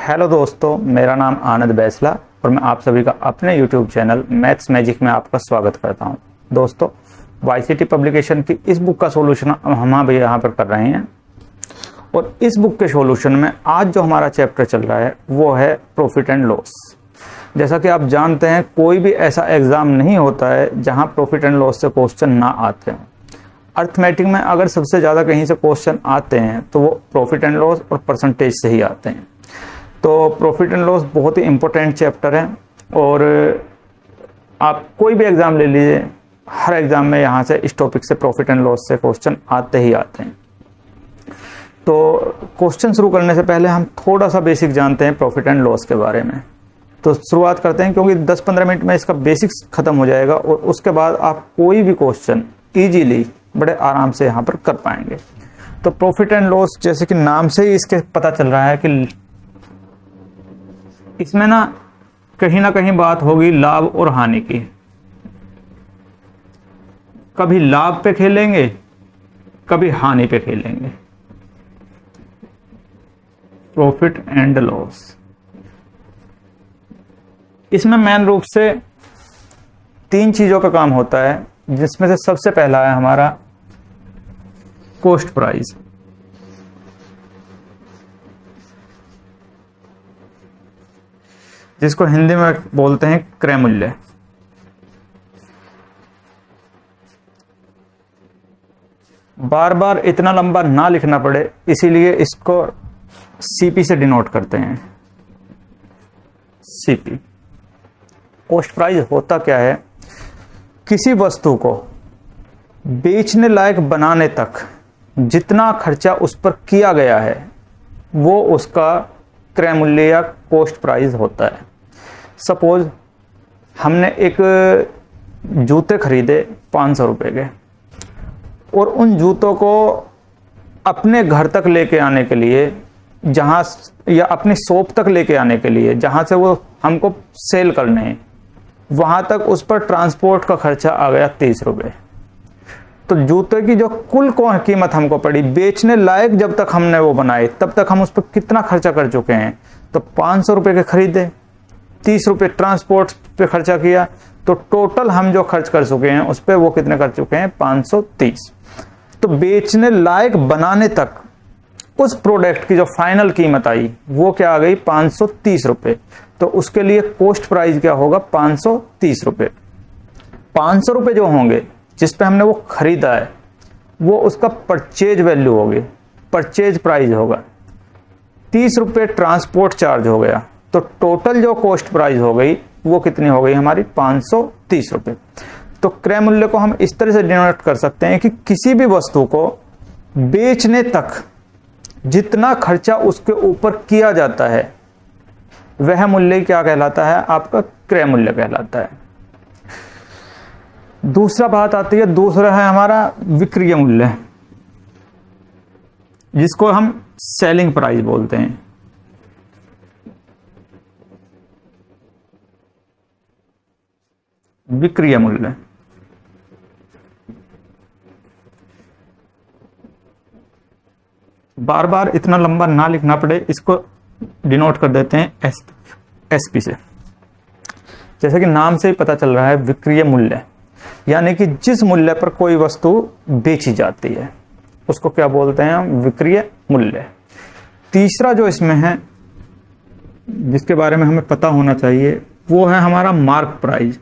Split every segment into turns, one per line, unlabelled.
Hello दोस्तों, मेरा नाम आनंद बैसला और मैं आप सभी का अपने यूट्यूब चैनल मैथ्स मैजिक में आपका स्वागत करता हूं। दोस्तों, वाईसीटी पब्लिकेशन की इस बुक का सॉल्यूशन हम भी यहाँ पर कर रहे हैं और इस बुक के सॉल्यूशन में आज जो हमारा चैप्टर चल रहा है वो है प्रॉफिट एंड लॉस। जैसा कि आप जानते हैं, कोई भी ऐसा एग्ज़ाम नहीं होता है जहाँ प्रॉफिट एंड लॉस से क्वेश्चन ना आते हैं। अर्थमेटिक में अगर सबसे ज़्यादा कहीं से क्वेश्चन आते हैं तो वो प्रॉफिट एंड लॉस और परसेंटेज से ही आते हैं। तो प्रॉफिट एंड लॉस बहुत ही इम्पोर्टेंट चैप्टर है और आप कोई भी एग्ज़ाम ले लीजिए, हर एग्ज़ाम में यहाँ से इस टॉपिक से प्रॉफिट एंड लॉस से क्वेश्चन आते ही आते हैं। तो क्वेश्चन शुरू करने से पहले हम थोड़ा सा बेसिक जानते हैं प्रॉफिट एंड लॉस के बारे में। तो शुरुआत करते हैं, क्योंकि 10-15 मिनट में इसका बेसिक्स खत्म हो जाएगा और उसके बाद आप कोई भी क्वेश्चन ईजीली बड़े आराम से यहाँ पर कर पाएंगे। तो प्रॉफिट एंड लॉस, जैसे कि नाम से ही इसके पता चल रहा है कि इसमें ना कहीं बात होगी लाभ और हानि की। कभी लाभ पे खेलेंगे, कभी हानि पे खेलेंगे। प्रॉफिट एंड लॉस, इसमें मेन रूप से 3 चीजों का काम होता है, जिसमें से सबसे पहला है हमारा कॉस्ट प्राइस। जिसको हिंदी में बोलते हैं क्रय मूल्य। बार बार इतना लंबा ना लिखना पड़े, इसीलिए इसको सीपी से डिनोट करते हैं। सीपी कॉस्ट प्राइस होता क्या है? किसी वस्तु को बेचने लायक बनाने तक जितना खर्चा उस पर किया गया है वो उसका क्रय मूल्य या कॉस्ट प्राइस होता है। सपोज हमने एक जूते खरीदे 500 रुपए के और उन जूतों को अपने घर तक लेके आने के लिए, जहाँ या अपनी शॉप तक लेके आने के लिए जहाँ से वो हमको सेल करने हैं, वहाँ तक उस पर ट्रांसपोर्ट का खर्चा आ गया 30 रुपये। तो जूते की जो कुल कीमत हमको पड़ी, बेचने लायक जब तक हमने वो बनाए तब तक हम उस पर कितना खर्चा कर चुके हैं? तो 500 रुपये के खरीदे, 30 रुपये ट्रांसपोर्ट पे खर्चा किया, तो टोटल हम जो खर्च कर चुके हैं उस पर वो कितने कर चुके हैं? 530। तो बेचने लायक बनाने तक उस प्रोडक्ट की जो फाइनल कीमत आई वो क्या आ गई? 530 रुपये। तो उसके लिए कॉस्ट प्राइस क्या होगा? 530 रुपये। 500 रुपये जो होंगे जिस पे हमने वो खरीदा है वो उसका परचेज वैल्यू होगी, परचेज प्राइस होगा। 30 रुपये ट्रांसपोर्ट चार्ज हो गया, तो टोटल जो कॉस्ट प्राइस हो गई वो कितनी हो गई हमारी? 530 रुपये। तो क्रय मूल्य को हम इस तरह से डिनोट कर सकते हैं कि किसी भी वस्तु को बेचने तक जितना खर्चा उसके ऊपर किया जाता है वह मूल्य क्या कहलाता है? आपका क्रय मूल्य कहलाता है। दूसरा बात आती है, दूसरा है हमारा विक्रय मूल्य, जिसको हम सेलिंग प्राइस बोलते हैं। विक्रय मूल्य बार बार इतना लंबा ना लिखना पड़े, इसको डिनोट कर देते हैं एसपी से। जैसे कि नाम से ही पता चल रहा है, विक्रय मूल्य यानी कि जिस मूल्य पर कोई वस्तु बेची जाती है उसको क्या बोलते हैं? विक्रय मूल्य। तीसरा जो इसमें है, जिसके बारे में हमें पता होना चाहिए, वो है हमारा मार्क प्राइस।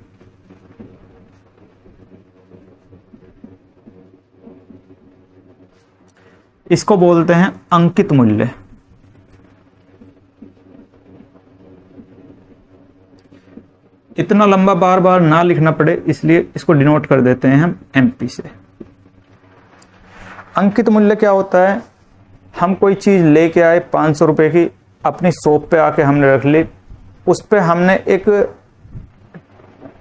इसको बोलते हैं अंकित मूल्य। इतना लंबा बार बार ना लिखना पड़े, इसलिए इसको डिनोट कर देते हैं हम एमपी से। अंकित मूल्य क्या होता है? हम कोई चीज लेके आए 500 रुपए की, अपनी शॉप पे आके हमने रख ली, उस पे हमने एक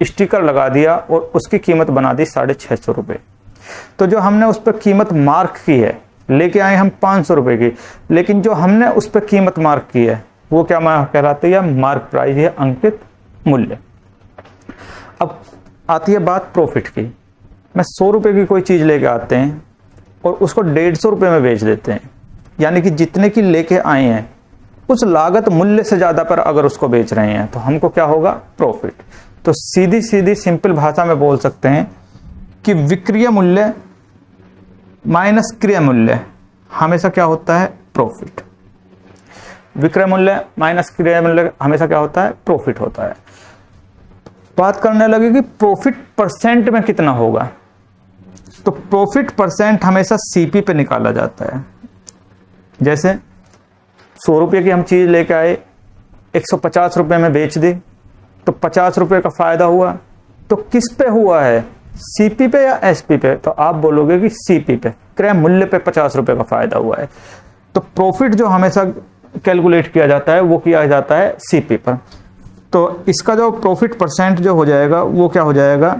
स्टिकर लगा दिया और उसकी कीमत बना दी 650 रुपये। तो जो हमने उस पर कीमत मार्क की है, लेके आए हम 500 रुपए की, लेकिन जो हमने उस पर कीमत मार्क की है वो क्या कहलाती है? मार्क प्राइस है, अंकित मूल्य। अब आती है बात प्रॉफिट की। मैं 100 रुपए की कोई चीज लेके आते हैं और उसको 150 रुपये में बेच देते हैं, यानी कि जितने की लेके आए हैं उस लागत मूल्य से ज्यादा पर अगर उसको बेच रहे हैं तो हमको क्या होगा, प्रॉफिट। तो सीधी सीधी सिंपल भाषा में बोल सकते हैं कि विक्रय मूल्य माइनस क्रय मूल्य हमेशा क्या होता है, प्रॉफिट। विक्रय मूल्य माइनस क्रय मूल्य हमेशा क्या होता है, प्रॉफिट होता है। बात करने लगे कि प्रॉफिट परसेंट में कितना होगा, तो प्रॉफिट परसेंट हमेशा सीपी पे निकाला जाता है। जैसे 100 रुपये की हम चीज लेके आए, 150 रुपये में बेच दी, तो 50 रुपये का फायदा हुआ। तो किस पे हुआ है, सीपी पे या एसपी पे? तो आप बोलोगे कि सीपी पे, क्रय मूल्य पे 50 रुपये का फायदा हुआ है। तो प्रॉफिट जो हमेशा कैलकुलेट किया जाता है वो किया जाता है सीपी पर। तो इसका जो प्रॉफिट परसेंट जो हो जाएगा वो क्या हो जाएगा,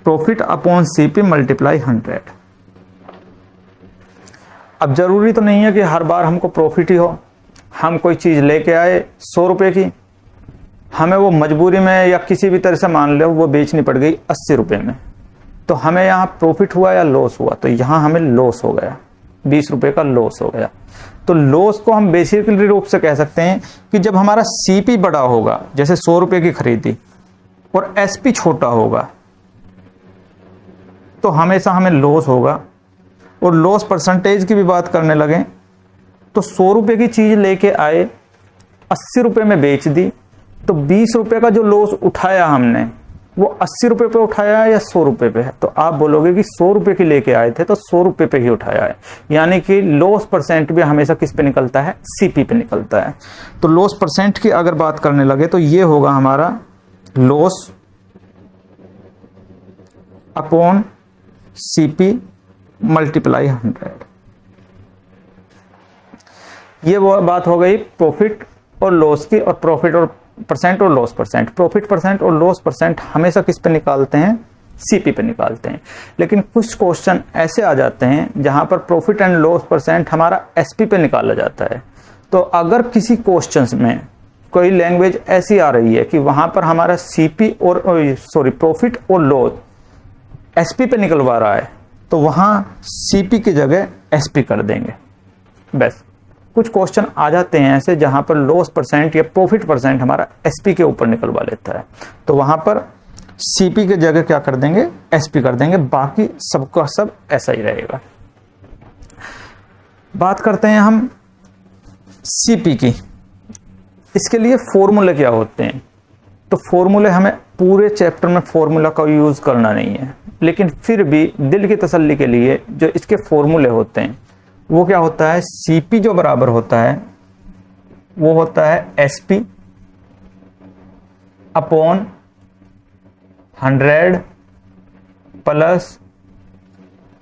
प्रॉफिट अपॉन सीपी मल्टीप्लाई 100। अब जरूरी तो नहीं है कि हर बार हमको प्रॉफिट ही हो। हम कोई चीज लेके आए 100 रुपये की, हमें वो मजबूरी में या किसी भी तरह से मान लो वो बेचनी पड़ गई 80 रुपये में, तो हमें यहाँ प्रॉफिट हुआ या लॉस हुआ? तो यहाँ हमें लॉस हो गया, 20 रुपये का लॉस हो गया। तो लॉस को हम बेसिकली रूप से कह सकते हैं कि जब हमारा सीपी बड़ा होगा, जैसे 100 रुपये की खरीदी, और एसपी छोटा होगा, तो हमेशा हमें लॉस होगा। और लॉस परसेंटेज की भी बात करने लगे तो 100 रुपये की चीज लेके आए, 80 रुपये में बेच दी, तो 20 रुपये का जो लॉस उठाया हमने वो 80 रुपये पे उठाया है या 100 रुपये पे है? तो आप बोलोगे कि 100 रुपये की लेके आए थे तो 100 रुपये पे ही उठाया है। यानी कि लॉस परसेंट भी हमेशा किस पे निकलता है, सीपी पे निकलता है। तो लॉस परसेंट की अगर बात करने लगे तो ये होगा हमारा लॉस अपॉन सीपी मल्टीप्लाई 100। ये वो बात हो गई प्रॉफिट और लॉस की, और प्रॉफिट और परसेंट और लॉस परसेंट। प्रॉफिट परसेंट और लॉस परसेंट हमेशा किस पे निकालते हैं, सीपी पे निकालते हैं। लेकिन कुछ क्वेश्चन ऐसे आ जाते हैं जहां पर प्रॉफिट एंड लॉस परसेंट हमारा एसपी पे निकाला जाता है। तो अगर किसी क्वेश्चंस में कोई लैंग्वेज ऐसी आ रही है कि वहां पर हमारा सीपी और प्रॉफिट और लॉस एसपी पे निकलवा रहा है, तो वहां सीपी की जगह एसपी कर देंगे बस। कुछ क्वेश्चन आ जाते हैं ऐसे जहां पर लॉस परसेंट या प्रॉफिट परसेंट हमारा एसपी के ऊपर निकलवा लेता है, तो वहां पर सीपी की जगह क्या कर देंगे, एसपी कर देंगे। बाकी सबका सब ऐसा ही रहेगा। बात करते हैं हम सीपी की। इसके लिए फॉर्मूले क्या होते हैं? तो फॉर्मूले हमें पूरे चैप्टर में फॉर्मूला का यूज करना नहीं है, लेकिन फिर भी दिल की तसल्ली के लिए जो इसके फॉर्मूले होते हैं वो क्या होता है, सीपी जो बराबर होता है वो होता है SP upon 100 plus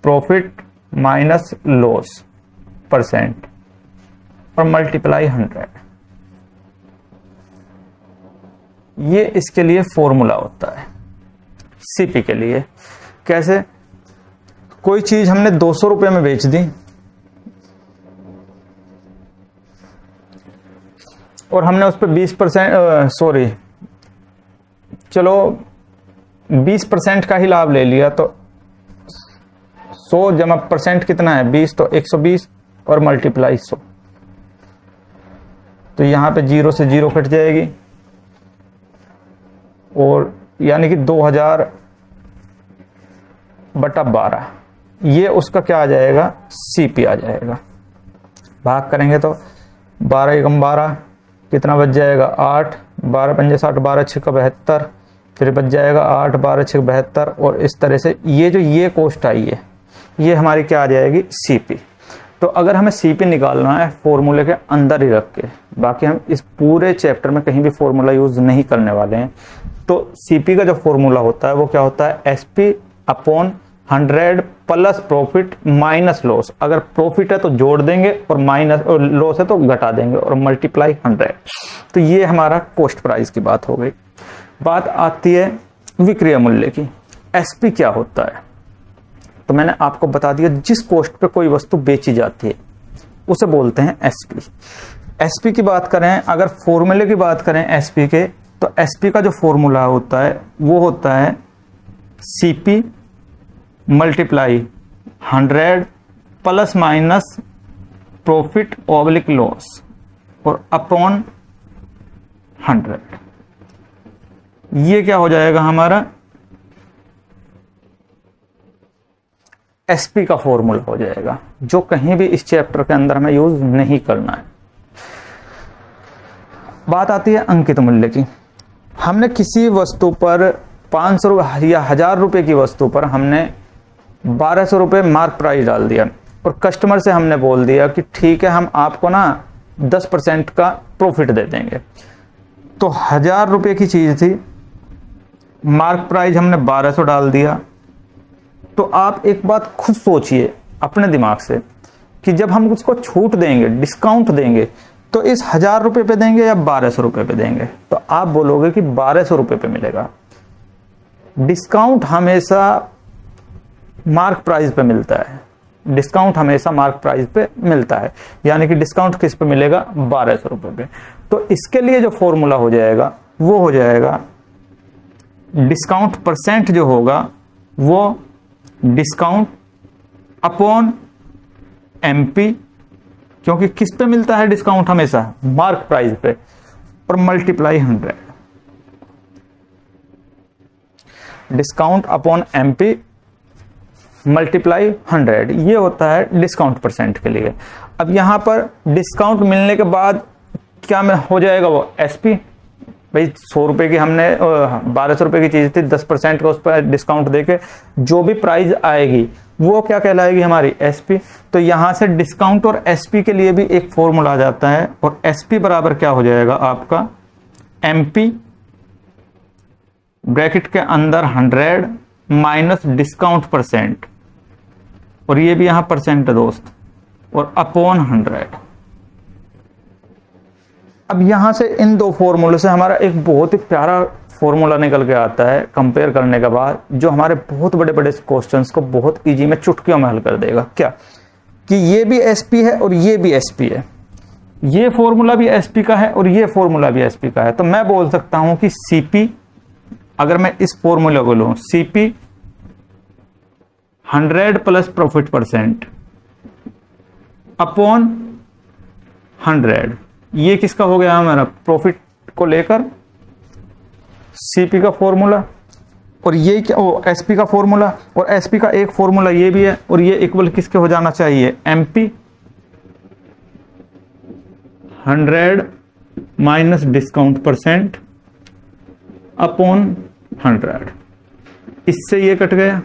profit minus loss percent और मल्टीप्लाई 100। ये इसके लिए फॉर्मूला होता है सीपी के लिए। कैसे? कोई चीज हमने 200 रुपये में बेच दी और हमने उस पर 20% का ही लाभ ले लिया, तो 100 जमा परसेंट कितना है, 20, तो 120 और मल्टीप्लाई 100। तो यहां पे 0 से 0 कट जाएगी, और यानी कि 2000/12 ये उसका क्या आ जाएगा, सीपी आ जाएगा। भाग करेंगे तो 12 एकम 12 कितना बच जाएगा, 8, 12 पंजे 60, 12 6 72, फिर बच जाएगा 8, 12 6 72। और इस तरह से ये कॉस्ट आई है, ये हमारी क्या आ जाएगी, सीपी। तो अगर हमें सीपी निकालना है फॉर्मूले के अंदर ही रख के, बाकी हम इस पूरे चैप्टर में कहीं भी फॉर्मूला यूज नहीं करने वाले हैं। तो सीपी का जो फॉर्मूला होता है वो क्या होता है, SP upon 100 plus profit minus loss. अगर प्रॉफिट है तो जोड़ देंगे और माइनस, और लॉस है तो घटा देंगे, और मल्टीप्लाई 100। तो ये हमारा कॉस्ट प्राइस की बात हो गई। बात आती है विक्रय मूल्य की। एसपी क्या होता है? तो मैंने आपको बता दिया, जिस कॉस्ट पे कोई वस्तु बेची जाती है उसे बोलते हैं एसपी। एसपी की बात करें, अगर फॉर्मूले की बात करें एसपी के, तो एसपी का जो फॉर्मूला होता है वो होता है CP multiply 100 plus minus profit oblique loss और अपॉन 100, ये क्या हो जाएगा हमारा एसपी का फॉर्मूला हो जाएगा, जो कहीं भी इस चैप्टर के अंदर हमें यूज नहीं करना है। बात आती है अंकित मूल्य की। हमने किसी वस्तु पर 500 या 1000 रुपए की वस्तु पर हमने 1200 रुपए मार्क प्राइस डाल दिया और कस्टमर से हमने बोल दिया कि ठीक है हम आपको ना 10% का प्रॉफिट दे देंगे। तो 1000 रुपए की चीज थी, मार्क प्राइस हमने 1200 डाल दिया। तो आप एक बात खुद सोचिए अपने दिमाग से कि जब हम उसको छूट देंगे, डिस्काउंट देंगे, तो इस 1000 रुपए पे देंगे या 1200 रुपए पे देंगे? तो आप बोलोगे कि 1200 रुपए पे मिलेगा। डिस्काउंट हमेशा मार्क प्राइस पे मिलता है, डिस्काउंट हमेशा मार्क प्राइस पे मिलता है, यानी कि डिस्काउंट किस पे मिलेगा? 1200 रुपए पे। तो इसके लिए जो फॉर्मूला हो जाएगा वो हो जाएगा डिस्काउंट परसेंट जो होगा वो डिस्काउंट अपॉन एमपी, क्योंकि किस पे मिलता है डिस्काउंट? हमेशा मार्क प्राइस पे, और multiply 100। Discount upon MP multiply 100, ये होता है डिस्काउंट परसेंट के लिए। अब यहां पर डिस्काउंट मिलने के बाद क्या में हो जाएगा? वो एसपी। भाई 100 रुपए की हमने 1200 रुपए की चीज थी, 10% का उस पर डिस्काउंट देके जो भी प्राइस आएगी वो क्या कहलाएगी? हमारी एसपी। तो यहां से डिस्काउंट और एसपी के लिए भी एक फॉर्मूला आ जाता है, और एसपी बराबर क्या हो जाएगा आपका? एमपी ब्रैकेट के अंदर 100 माइनस डिस्काउंट परसेंट, और ये भी यहां परसेंट है दोस्त, और अपॉन 100। अब यहां से इन दो फॉर्मूले से हमारा एक बहुत ही प्यारा फॉर्मूला निकल के आता है कंपेयर करने के बाद, जो हमारे बहुत बड़े बड़े क्वेश्चंस को बहुत इजी में चुटकियों में हल कर देगा। क्या कि ये भी एसपी है और ये भी एसपी है, ये फॉर्मूला भी एसपी का है और ये फॉर्मूला भी एसपी का है। तो मैं बोल सकता हूं कि सीपी, अगर मैं इस फॉर्मूला को लूं, CP 100 plus profit percent upon 100, ये किसका हो गया हमारा? प्रॉफिट को लेकर सीपी का फॉर्मूला, और ये क्या? ओ एसपी का फॉर्मूला, और एसपी का एक फॉर्मूला ये भी है, और ये इक्वल किसके हो जाना चाहिए? MP 100 minus discount percent upon 100। इससे ये कट गया।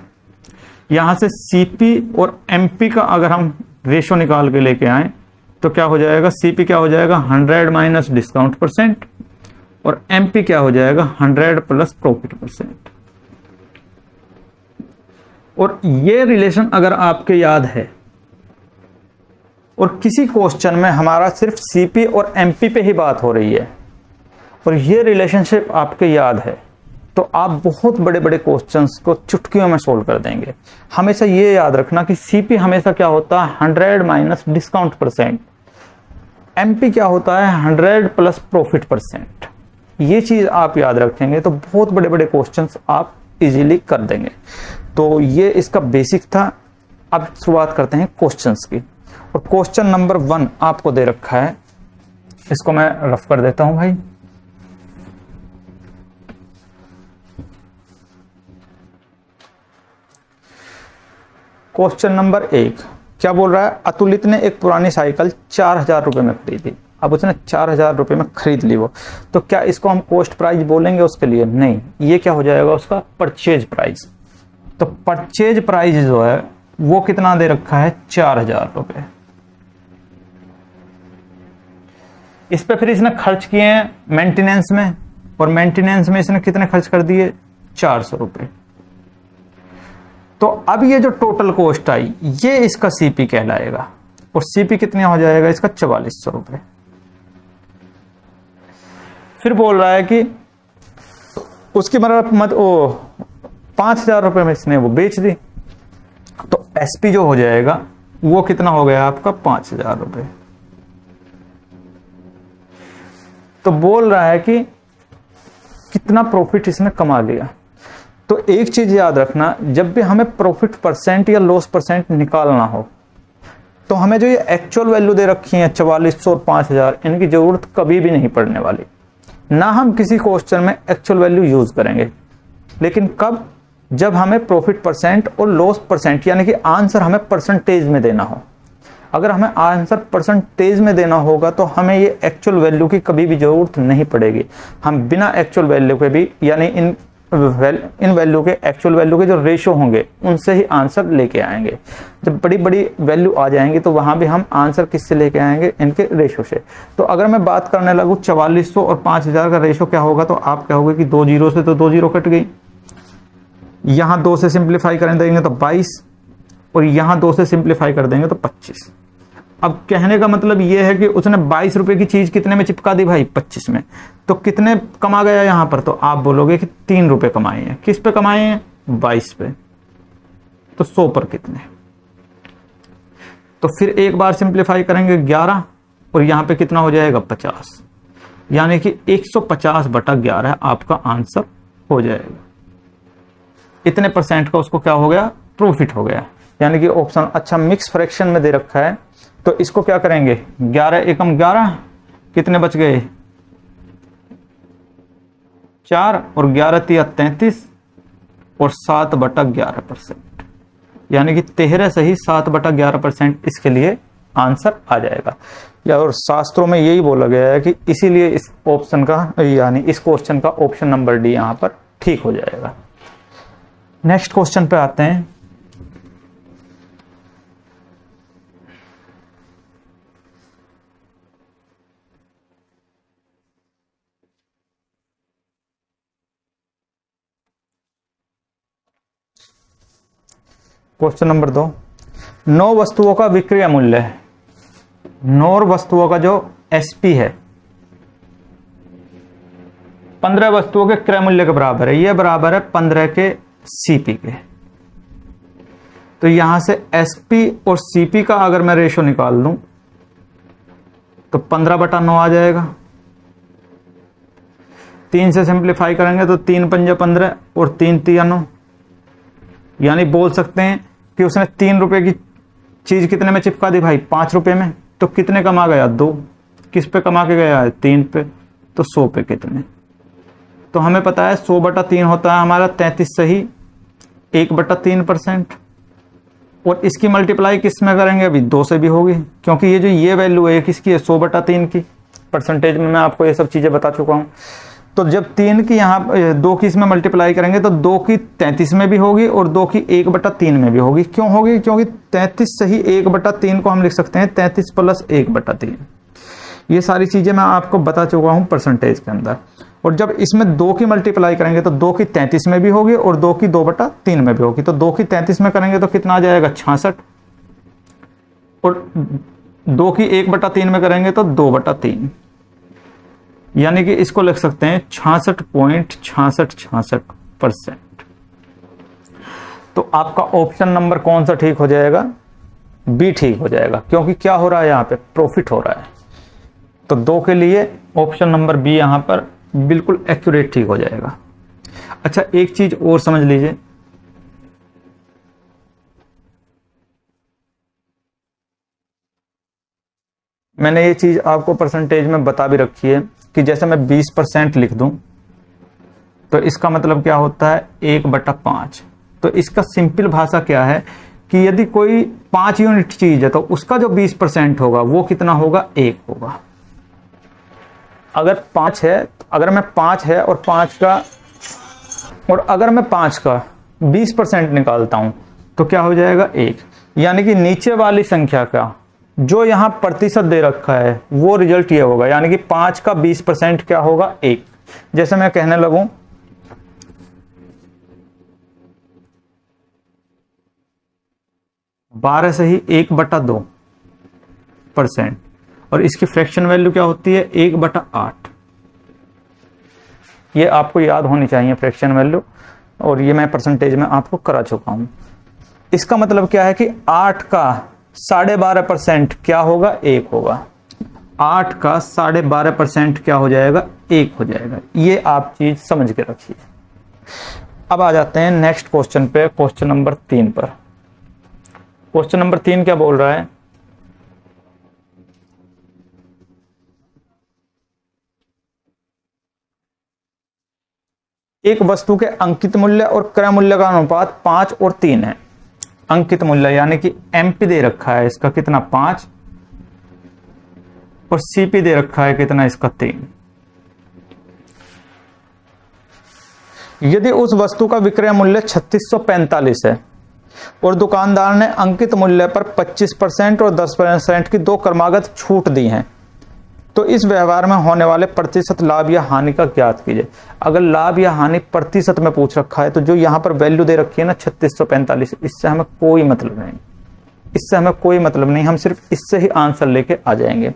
यहां से सीपी और एमपी का अगर हम रेशो निकाल के लेके आए तो क्या हो जाएगा? सीपी क्या हो जाएगा? 100 माइनस डिस्काउंट परसेंट, और एमपी क्या हो जाएगा? 100 प्लस प्रॉफिट परसेंट। और ये रिलेशन अगर आपके याद है, और किसी क्वेश्चन में हमारा सिर्फ सीपी और एमपी पे ही बात हो रही है, और ये रिलेशनशिप आपके याद है, तो आप बहुत बड़े बड़े क्वेश्चंस को चुटकियों में सोल्व कर देंगे। हमेशा ये याद रखना कि सीपी हमेशा क्या होता है? 100 माइनस डिस्काउंट परसेंट। एमपी क्या होता है? 100 प्लस प्रॉफिट परसेंट। ये चीज आप याद रखेंगे तो बहुत बड़े बड़े क्वेश्चंस आप इजीली कर देंगे। तो ये इसका बेसिक था। अब शुरुआत करते हैं क्वेश्चंस की, और क्वेश्चन नंबर 1 आपको दे रखा है, इसको मैं रफ कर देता हूं भाई। क्वेश्चन नंबर 1 क्या बोल रहा है? अतुलित ने एक पुरानी साइकिल 4000 रुपए में खरीदी। अब उसने 4000 रुपए में खरीद ली वो, तो क्या इसको हम कॉस्ट प्राइस बोलेंगे उसके लिए? नहीं, ये क्या हो जाएगा उसका? Purchase price. तो परचेज प्राइस जो है वो कितना दे रखा है? 4000 रुपए। इस पे फिर इसने खर्च किए हैं मेंटेनेंस में, और मेंटेनेंस में इसने कितने खर्च कर दिए? 400 रुपए। तो अब ये जो टोटल कॉस्ट आई ये इसका सीपी कहलाएगा, और सीपी कितने हो जाएगा इसका? 4400 रुपए। फिर बोल रहा है कि उसकी मत 5000 रुपए में इसने वो बेच दी, तो एसपी जो हो जाएगा वो कितना हो गया आपका? 5000 रुपए। तो बोल रहा है कि कितना प्रॉफिट इसने कमा लिया। तो एक चीज याद रखना, जब भी हमें प्रॉफिट परसेंट या लॉस परसेंट निकालना हो तो हमें जो ये एक्चुअल वैल्यू दे रखी है 4400 और 5000, इनकी जरूरत कभी भी नहीं पड़ने वाली। ना हम किसी क्वेश्चन में एक्चुअल वैल्यू यूज करेंगे, लेकिन कब, जब हमें प्रॉफिट परसेंट और लॉस परसेंट यानी कि आंसर हमें परसेंटेज में देना हो। अगर हमें आंसर परसेंटेज में देना होगा तो हमें ये एक्चुअल वैल्यू की कभी भी जरूरत नहीं पड़ेगी। हम बिना एक्चुअल वैल्यू के भी, यानी इन वैल्यू के एक्चुअल वैल्यू के जो रेशो होंगे उनसे ही आंसर लेके आएंगे। जब बड़ी बड़ी वैल्यू आ जाएंगी तो वहां भी हम आंसर किससे लेके आएंगे, इनके रेशो से। तो अगर मैं बात करने लगूं 4400 और 5000 का रेशो क्या होगा, तो आप कहोगे कि 2 जीरो से तो 2 जीरो कट गई, यहां 2 से सिंप्लीफाई कर देंगे तो 22, और यहां 2 से सिंप्लीफाई कर देंगे तो 25। अब कहने का मतलब यह है कि उसने 22 रुपए की चीज कितने में चिपका दी भाई, 25 में। तो कितने कमा गया यहां पर, तो आप बोलोगे कि 3 रुपए कमाए हैं। किस पे कमाए हैं, 22 पे। तो 100 पर कितने, तो फिर एक बार सिंप्लीफाई करेंगे 11, और यहां पे कितना हो जाएगा 50, यानी कि 150/11 आपका आंसर हो जाएगा। इतने परसेंट का उसको क्या हो गया, प्रॉफिट हो गया। यानी कि ऑप्शन अच्छा मिक्स फ्रैक्शन में दे रखा है, तो इसको क्या करेंगे, 11 एकम 11, कितने बच गए 4, और 11 तिया 33, और 7/11%, यानी कि 13 से ही 7/11% इसके लिए आंसर आ जाएगा। या और शास्त्रों में यही बोला गया है कि इसीलिए इस ऑप्शन का, यानी इस क्वेश्चन का ऑप्शन नंबर डी यहां पर ठीक हो जाएगा। नेक्स्ट क्वेश्चन पे आते हैं। क्वेश्चन नंबर 2, 9 वस्तुओं का विक्रय मूल्य है। 9 वस्तुओं का जो एसपी है 15 वस्तुओं के क्रय मूल्य के बराबर है। यह बराबर है 15 के सीपी के। तो यहां से एसपी और सीपी का अगर मैं रेशो निकाल लूं तो 15/9 आ जाएगा। 3 से सिंप्लीफाई करेंगे तो 3 पंजा 15 और 3 तिया 9, यानी बोल सकते हैं कि उसने 3 रुपए की चीज कितने में चिपका दी भाई, 5 रुपए में। तो कितने कमा गया, 2। किस पे कमा के गया है, 3 पे। तो 100 पे कितने, तो हमें पता है 100/3 होता है हमारा 33 सही 1/3%। और इसकी मल्टीप्लाई किस में करेंगे, अभी 2 से भी होगी, क्योंकि ये जो ये वैल्यू है किसकी है, 100/3 की। परसेंटेज में मैं आपको ये सब चीजें बता चुका हूं। तो जब 3 की यहाँ 2 की इसमें मल्टीप्लाई करेंगे तो 2 की 33 में भी होगी और 2 की 1/3 में भी होगी। क्यों होगी, क्योंकि 33 सही 1/3 को हम लिख सकते हैं 33 + 1/3। ये सारी चीजें मैं आपको बता चुका हूं परसेंटेज के अंदर। और जब इसमें 2 की मल्टीप्लाई करेंगे तो 2 की 33 में भी होगी और 2 की 2/3 में भी होगी। तो 2 की 33 में करेंगे तो कितना आ जाएगा, 66, और 2 की 1/3 में करेंगे तो 2/3, यानी कि इसको लिख सकते हैं 66.6666%। तो आपका ऑप्शन नंबर कौन सा ठीक हो जाएगा, बी ठीक हो जाएगा, क्योंकि क्या हो रहा है यहां पे, प्रॉफिट हो रहा है। तो 2 के लिए ऑप्शन नंबर बी यहां पर बिल्कुल एक्यूरेट ठीक हो जाएगा। अच्छा, एक चीज और समझ लीजिए, मैंने ये चीज आपको परसेंटेज में बता भी रखी है कि जैसे मैं 20% लिख दूं तो इसका मतलब क्या होता है, 1/5। तो इसका सिंपल भाषा क्या है कि यदि कोई 5 यूनिट चीज है तो उसका जो 20% होगा वो कितना होगा, 1 होगा। अगर 5 है, अगर मैं 5 है और 5 का, और अगर मैं 5 का 20% निकालता हूं तो क्या हो जाएगा, 1। यानी कि नीचे वाली संख्या का जो यहां प्रतिशत दे रखा है वो रिजल्ट ये होगा, यानी कि 5 का 20% क्या होगा, 1। जैसे मैं कहने लगूं 12 से ही 1/2%, और इसकी फ्रैक्शन वैल्यू क्या होती है, 1/8। ये आपको याद होनी चाहिए फ्रैक्शन वैल्यू, और ये मैं परसेंटेज में आपको करा चुका हूं। इसका मतलब क्या है कि 8 का 12.5% क्या होगा, 1 होगा। 8 का 12.5% क्या हो जाएगा, 1 हो जाएगा। ये आप चीज समझ के रखिए। अब आ जाते हैं नेक्स्ट क्वेश्चन पे, क्वेश्चन नंबर 3 पर। क्वेश्चन नंबर 3 क्या बोल रहा है एक वस्तु के अंकित मूल्य और क्रय मूल्य का अनुपात 5 और 3 है। अंकित मूल्य यानी कि एमपी दे रखा है इसका कितना 5 और सीपी दे रखा है कितना इसका 3। यदि उस वस्तु का विक्रय मूल्य 3645 है और दुकानदार ने अंकित मूल्य पर 25% और 10% की 2 क्रमागत छूट दी है, तो इस व्यवहार में होने वाले प्रतिशत लाभ या हानि का ज्ञात कीजिए। अगर लाभ या हानि प्रतिशत में पूछ रखा है तो जो यहां पर वैल्यू दे रखी है ना 3645, इससे हमें कोई मतलब नहीं, इससे हमें कोई मतलब नहीं, हम सिर्फ इससे ही आंसर लेके आ जाएंगे।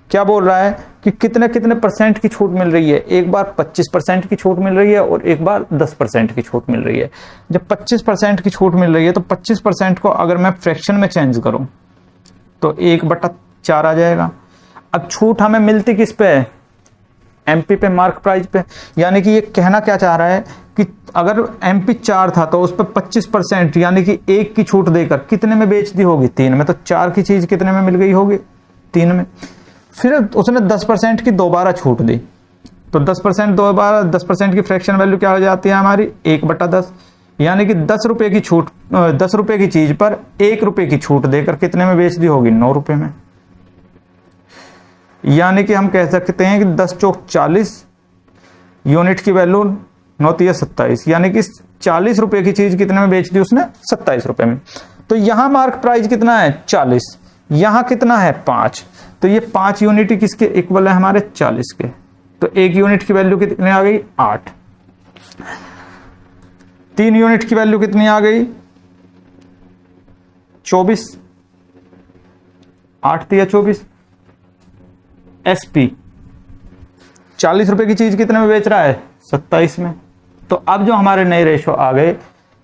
क्या बोल रहा है कि कितने कितने परसेंट की छूट मिल रही है, एक बार 25% की छूट मिल रही है और एक बार 10% की छूट मिल रही है। जब 25% की छूट मिल रही है तो 25% को अगर मैं फ्रैक्शन में चेंज करूं तो 1/4 आ जाएगा। अब छूट हमें मिलती किस पे है, एमपी पे, मार्क प्राइस पे। यानी कि ये कहना क्या चाह रहा है कि अगर एमपी 4 था तो उस पर 25% यानी कि 1 की छूट देकर कितने में बेच दी होगी, 3 में। तो 4 की चीज कितने में मिल गई होगी, 3 में। फिर उसने 10% की दोबारा छूट दी, तो 10% दोबारा 10% की फ्रैक्शन वैल्यू क्या हो जाती है हमारी 1/10, यानी कि 10 रुपए की छूट, 10 रुपए की चीज पर 1 रुपए की छूट देकर कितने में बेच दी होगी, 9 रुपए में। यानी कि हम कह सकते हैं कि 10 चौक 40 यूनिट की वैल्यू 9 तिया 27, यानी कि 40 रुपए की चीज कितने में बेच दी उसने, 27 रुपए में। तो यहां मार्क प्राइस कितना है 40, यहां कितना है 5, तो ये 5 यूनिट किसके इक्वल है हमारे 40 के। तो 1 यूनिट की वैल्यू कितनी आ गई 8, 3 यूनिट की वैल्यू कितनी आ गई 24, 8 तिया 24। एसपी 40 रुपए की चीज कितने में बेच रहा है 27 में। तो अब जो हमारे नए रेशो आ गए,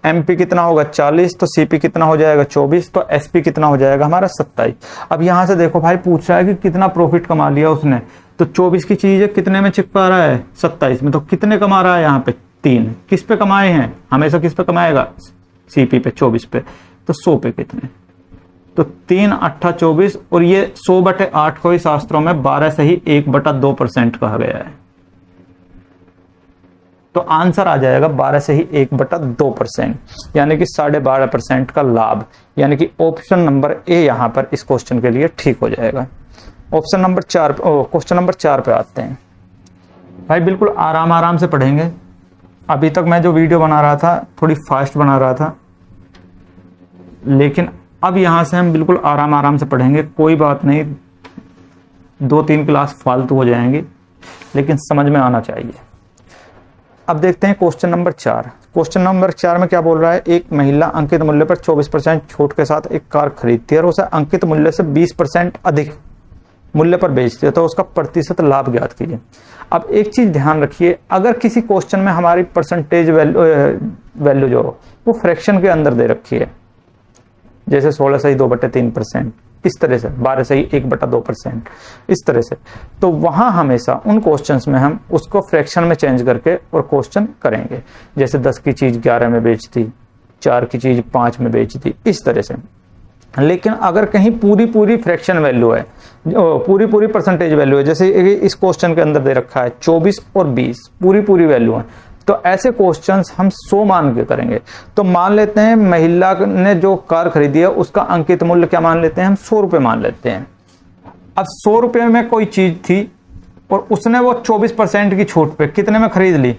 एमपी कितना होगा 40, तो सीपी कितना हो जाएगा 24, तो एसपी कितना हो जाएगा हमारा 27। अब यहां से देखो भाई पूछ रहा है कि कितना प्रॉफिट कमा लिया उसने, तो 24 की चीज है कितने में चिपका रहा है 27 में, तो कितने कमा रहा है यहाँ पे 3। किस पे कमाए हैं, हमेशा किस पे कमाएगा सीपी पे, 24 पे। तो 100 पे कितने, तो 3 8 24, और ये 100/8 को ही शास्त्रों में 12 से ही 1/2% कहा गया है। तो आंसर आ जाएगा 12 से ही 1/2%, यानी कि 12.5% का लाभ, यानी कि ऑप्शन नंबर ए यहां पर इस क्वेश्चन के लिए ठीक हो जाएगा। ऑप्शन नंबर 4, क्वेश्चन नंबर 4 पे आते हैं। भाई बिल्कुल आराम आराम से पढ़ेंगे। अभी तक मैं जो वीडियो बना रहा था थोड़ी फास्ट बना रहा था, लेकिन अब यहां से हम बिल्कुल आराम आराम से पढ़ेंगे। कोई बात नहीं, 2-3 क्लास फालतू हो जाएंगी, लेकिन समझ में आना चाहिए। अब देखते हैं क्वेश्चन नंबर 4। क्वेश्चन नंबर 4 में क्या बोल रहा है, एक महिला अंकित मूल्य पर 24% छूट के साथ एक कार खरीदती है और उसे अंकित मूल्य से 20% अधिक मूल्य पर बेचती है, तो उसका प्रतिशत लाभ ज्ञात कीजिए। अब एक चीज ध्यान रखिए, अगर किसी क्वेश्चन में हमारी परसेंटेज वैल्यू जो वो फ्रैक्शन के अंदर दे रखी है, जैसे 16 सही 2/3%, इस तरह से 12 सही 1/2%, इस तरह से, तो वहां हमेशा उन क्वेश्चंस में हम उसको फ्रैक्शन में चेंज करके और क्वेश्चन करेंगे। जैसे 10 की चीज 11 में बेच दी, 4 की चीज 5 में बेच दी, इस तरह से। लेकिन अगर कहीं पूरी फ्रैक्शन वैल्यू है, पूरी परसेंटेज वैल्यू है, जैसे इस क्वेश्चन के अंदर दे रखा है 24 और 20 पूरी वैल्यू है, तो ऐसे क्वेश्चंस हम 100 मान के करेंगे। तो मान लेते हैं महिला ने जो कार खरीदी है उसका अंकित मूल्य क्या मान लेते हैं हम, 100 रुपए मान लेते हैं। अब 100 रुपए में कोई चीज थी और उसने वो 24% की छूट पे कितने में खरीद ली,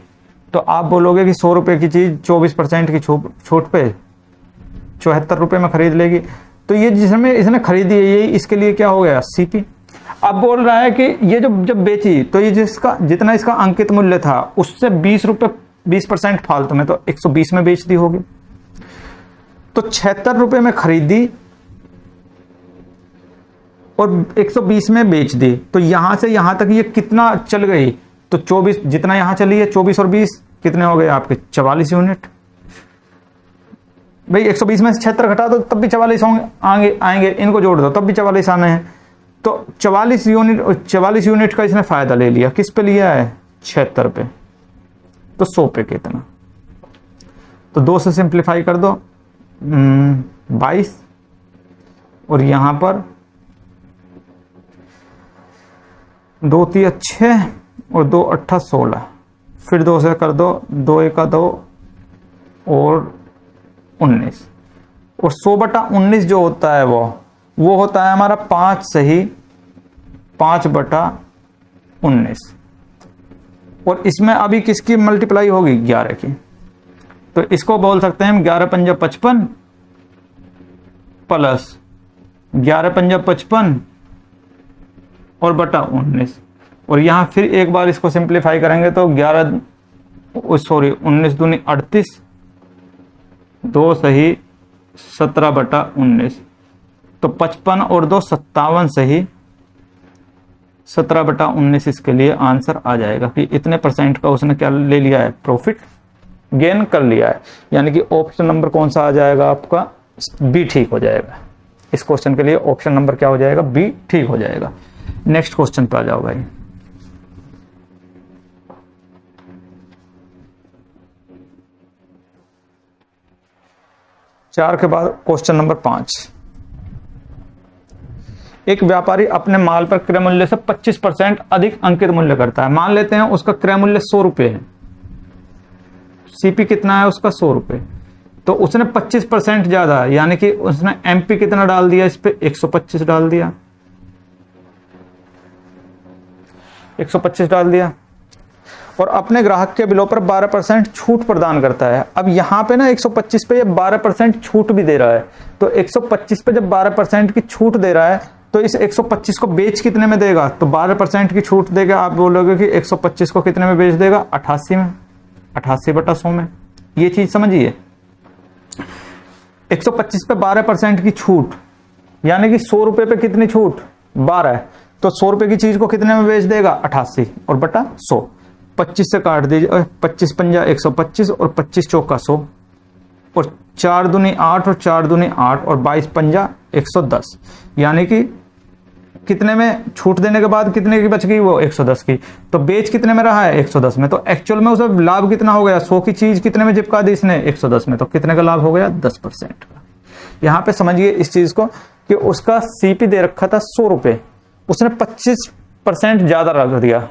तो आप बोलोगे कि 100 रुपए की चीज 24% की छूट पे 74 रुपए में खरीद लेगी। तो ये जिसमें इसने खरीदी है ये इसके लिए क्या हो गया सीपी। अब बोल रहा है कि ये जब बेची तो ये जितना इसका अंकित मूल्य था उससे 20% फालतू में, तो 120 में बेच दी होगी। तो 76 रुपए में खरीदी और 120 में बेच दी, तो यहां से यहां तक ये कितना चल गई, तो 24 जितना यहां चली है 24 और 20 कितने हो गए आपके 44 यूनिट। भाई 120 में से 76 घटा दो तब भी 44 होंगे, आएंगे, इनको जोड़ दो तब भी 44 आने हैं। तो 44 यूनिट का इसने फायदा ले लिया, किस पे लिया है 76 पे, तो 100 पे कितना, तो 2 से सिंप्लीफाई कर दो 22, और यहां पर 2 3 6 और 2 8 16, फिर 2 से कर दो, 2 1 2 और 19, और 100/19 जो होता है वो होता है हमारा 5 सही 5/19, और इसमें अभी किसकी मल्टीप्लाई होगी? 11 की। तो इसको बोल सकते हैं हम 11 पंजा 55 प्लस 11 पंजा 55 और बटा 19, और यहां फिर एक बार इसको सिंप्लीफाई करेंगे तो 19 दूनी 38, 2 सही 17/19, तो 55 और 2 57 सही 17/19 इसके लिए आंसर आ जाएगा कि इतने % का उसने क्या ले लिया है? प्रॉफिट गेन कर लिया है। यानी कि ऑप्शन नंबर कौन सा आ जाएगा आपका? बी ठीक हो जाएगा। इस क्वेश्चन के लिए ऑप्शन नंबर क्या हो जाएगा? बी ठीक हो जाएगा। नेक्स्ट क्वेश्चन पे आ जाओ भाई। चार के बाद क्वेश्चन नंबर 5। एक व्यापारी अपने माल पर क्रय मूल्य से 25% अधिक अंकित मूल्य करता है। मान लेते हैं उसका क्रय मूल्य 100 रुपए है, सीपी कितना है उसका? 100 रुपए। तो उसने 25% ज्यादा, यानी कि उसने एमपी कितना डाल दिया? इस पे 125 डाल दिया, 125 डाल दिया, और अपने ग्राहक के बिलों पर 12% छूट प्रदान करता है। अब यहां पे ना 125 पे ये 12% छूट भी दे रहा है, तो 125 पे जब 12% की छूट दे रहा है तो इस 125 को बेच कितने में देगा? तो 12% की छूट देगा। आप बोलोगे कि 125 को कितने में बेच देगा? 88 में, 88/100 में। ये चीज समझिए, 125 पे 12% की छूट, यानी कि 100 रुपए पे कितनी छूट? 12 है, तो 100 रुपए की चीज को कितने में बेच देगा? 88 और बटा 100। 25 से काट दीजिए, 25 पंजा 125 और 25 चौका 100, और 4 दूनी 8 और 4 दूनी 8 और 22 पंजा 110, यानी कि कितने में छूट देने के बाद कितने की बच गई? वो 110 की। तो बेच कितने में रहा है? 110 में। तो एक्चुअल में उसे लाभ कितना हो गया? 100 की चीज कितने में चिपका दी इसने? 110 में। तो कितने का लाभ हो गया? 10% का। यहां पे समझिए इस चीज को कि उसका सीपी दे रखा था 100 रुपए, उसने 25% ज्यादा रख दिया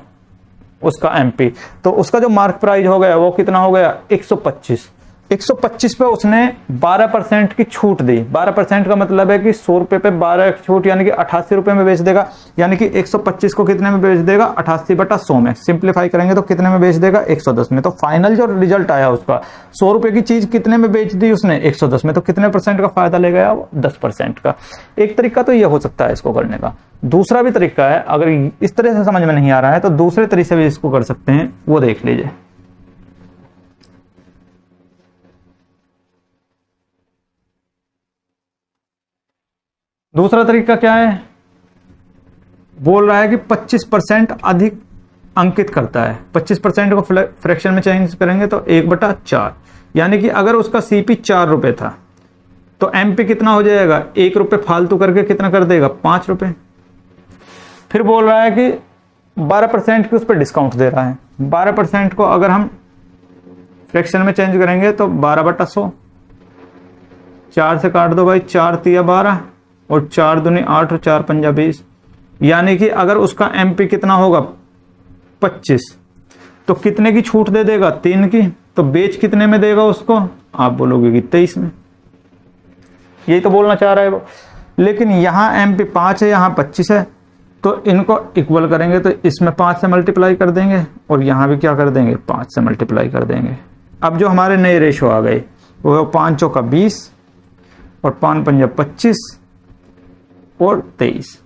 उसका एमपी, तो उसका जो मार्क प्राइस हो गया वो कितना हो गया? 125। 125 पे उसने 12% की छूट दी। 12% का मतलब है कि 100 रुपए पे 12 की छूट, यानी कि 88 रुपए में बेच देगा। यानी कि 125 को कितने में बेच देगा? 88/100 में। सिंप्लीफाई करेंगे तो कितने में बेच देगा? 110 में। तो फाइनल जो रिजल्ट आया उसका, 100 रुपए की चीज कितने में बेच दी उसने? 110 में। तो कितने % का फायदा ले गया? 10% का। एक तरीका तो ये हो सकता है इसको करने का। दूसरा भी तरीका है, अगर इस तरह से समझ में नहीं आ रहा है तो दूसरे तरीके से भी इसको कर सकते हैं, वो देख लीजिए। दूसरा तरीका क्या है? बोल रहा है कि 25% अधिक अंकित करता है। 25% को फ्रैक्शन में चेंज करेंगे तो 1/4, यानी कि अगर उसका सीपी 4 रुपए था तो एमपी कितना हो जाएगा? 1 रुपए फालतू करके कितना कर देगा? 5 रुपए। फिर बोल रहा है कि 12% की उस पर डिस्काउंट दे रहा है। 12% को अगर हम फ्रैक्शन में चेंज करेंगे तो 12/100, 4 से काट दो भाई, 4 तिया 12 और 4 दूनी 8 और 4 पंजा 20, यानी कि अगर उसका एमपी कितना होगा? 25, तो कितने की छूट दे देगा? 3 की। तो बेच कितने में देगा उसको? आप बोलोगे कि 23 में। यही तो बोलना चाह रहा है वो। लेकिन यहां एमपी 5 है, यहां 25 है, तो इनको इक्वल करेंगे तो इसमें 5 से मल्टीप्लाई कर देंगे और यहां भी क्या कर देंगे? 5 से मल्टीप्लाई कर देंगे। अब जो हमारे नए रेशो आ गए वो 5 चौका 20 और 5 पंजा 25 और 23।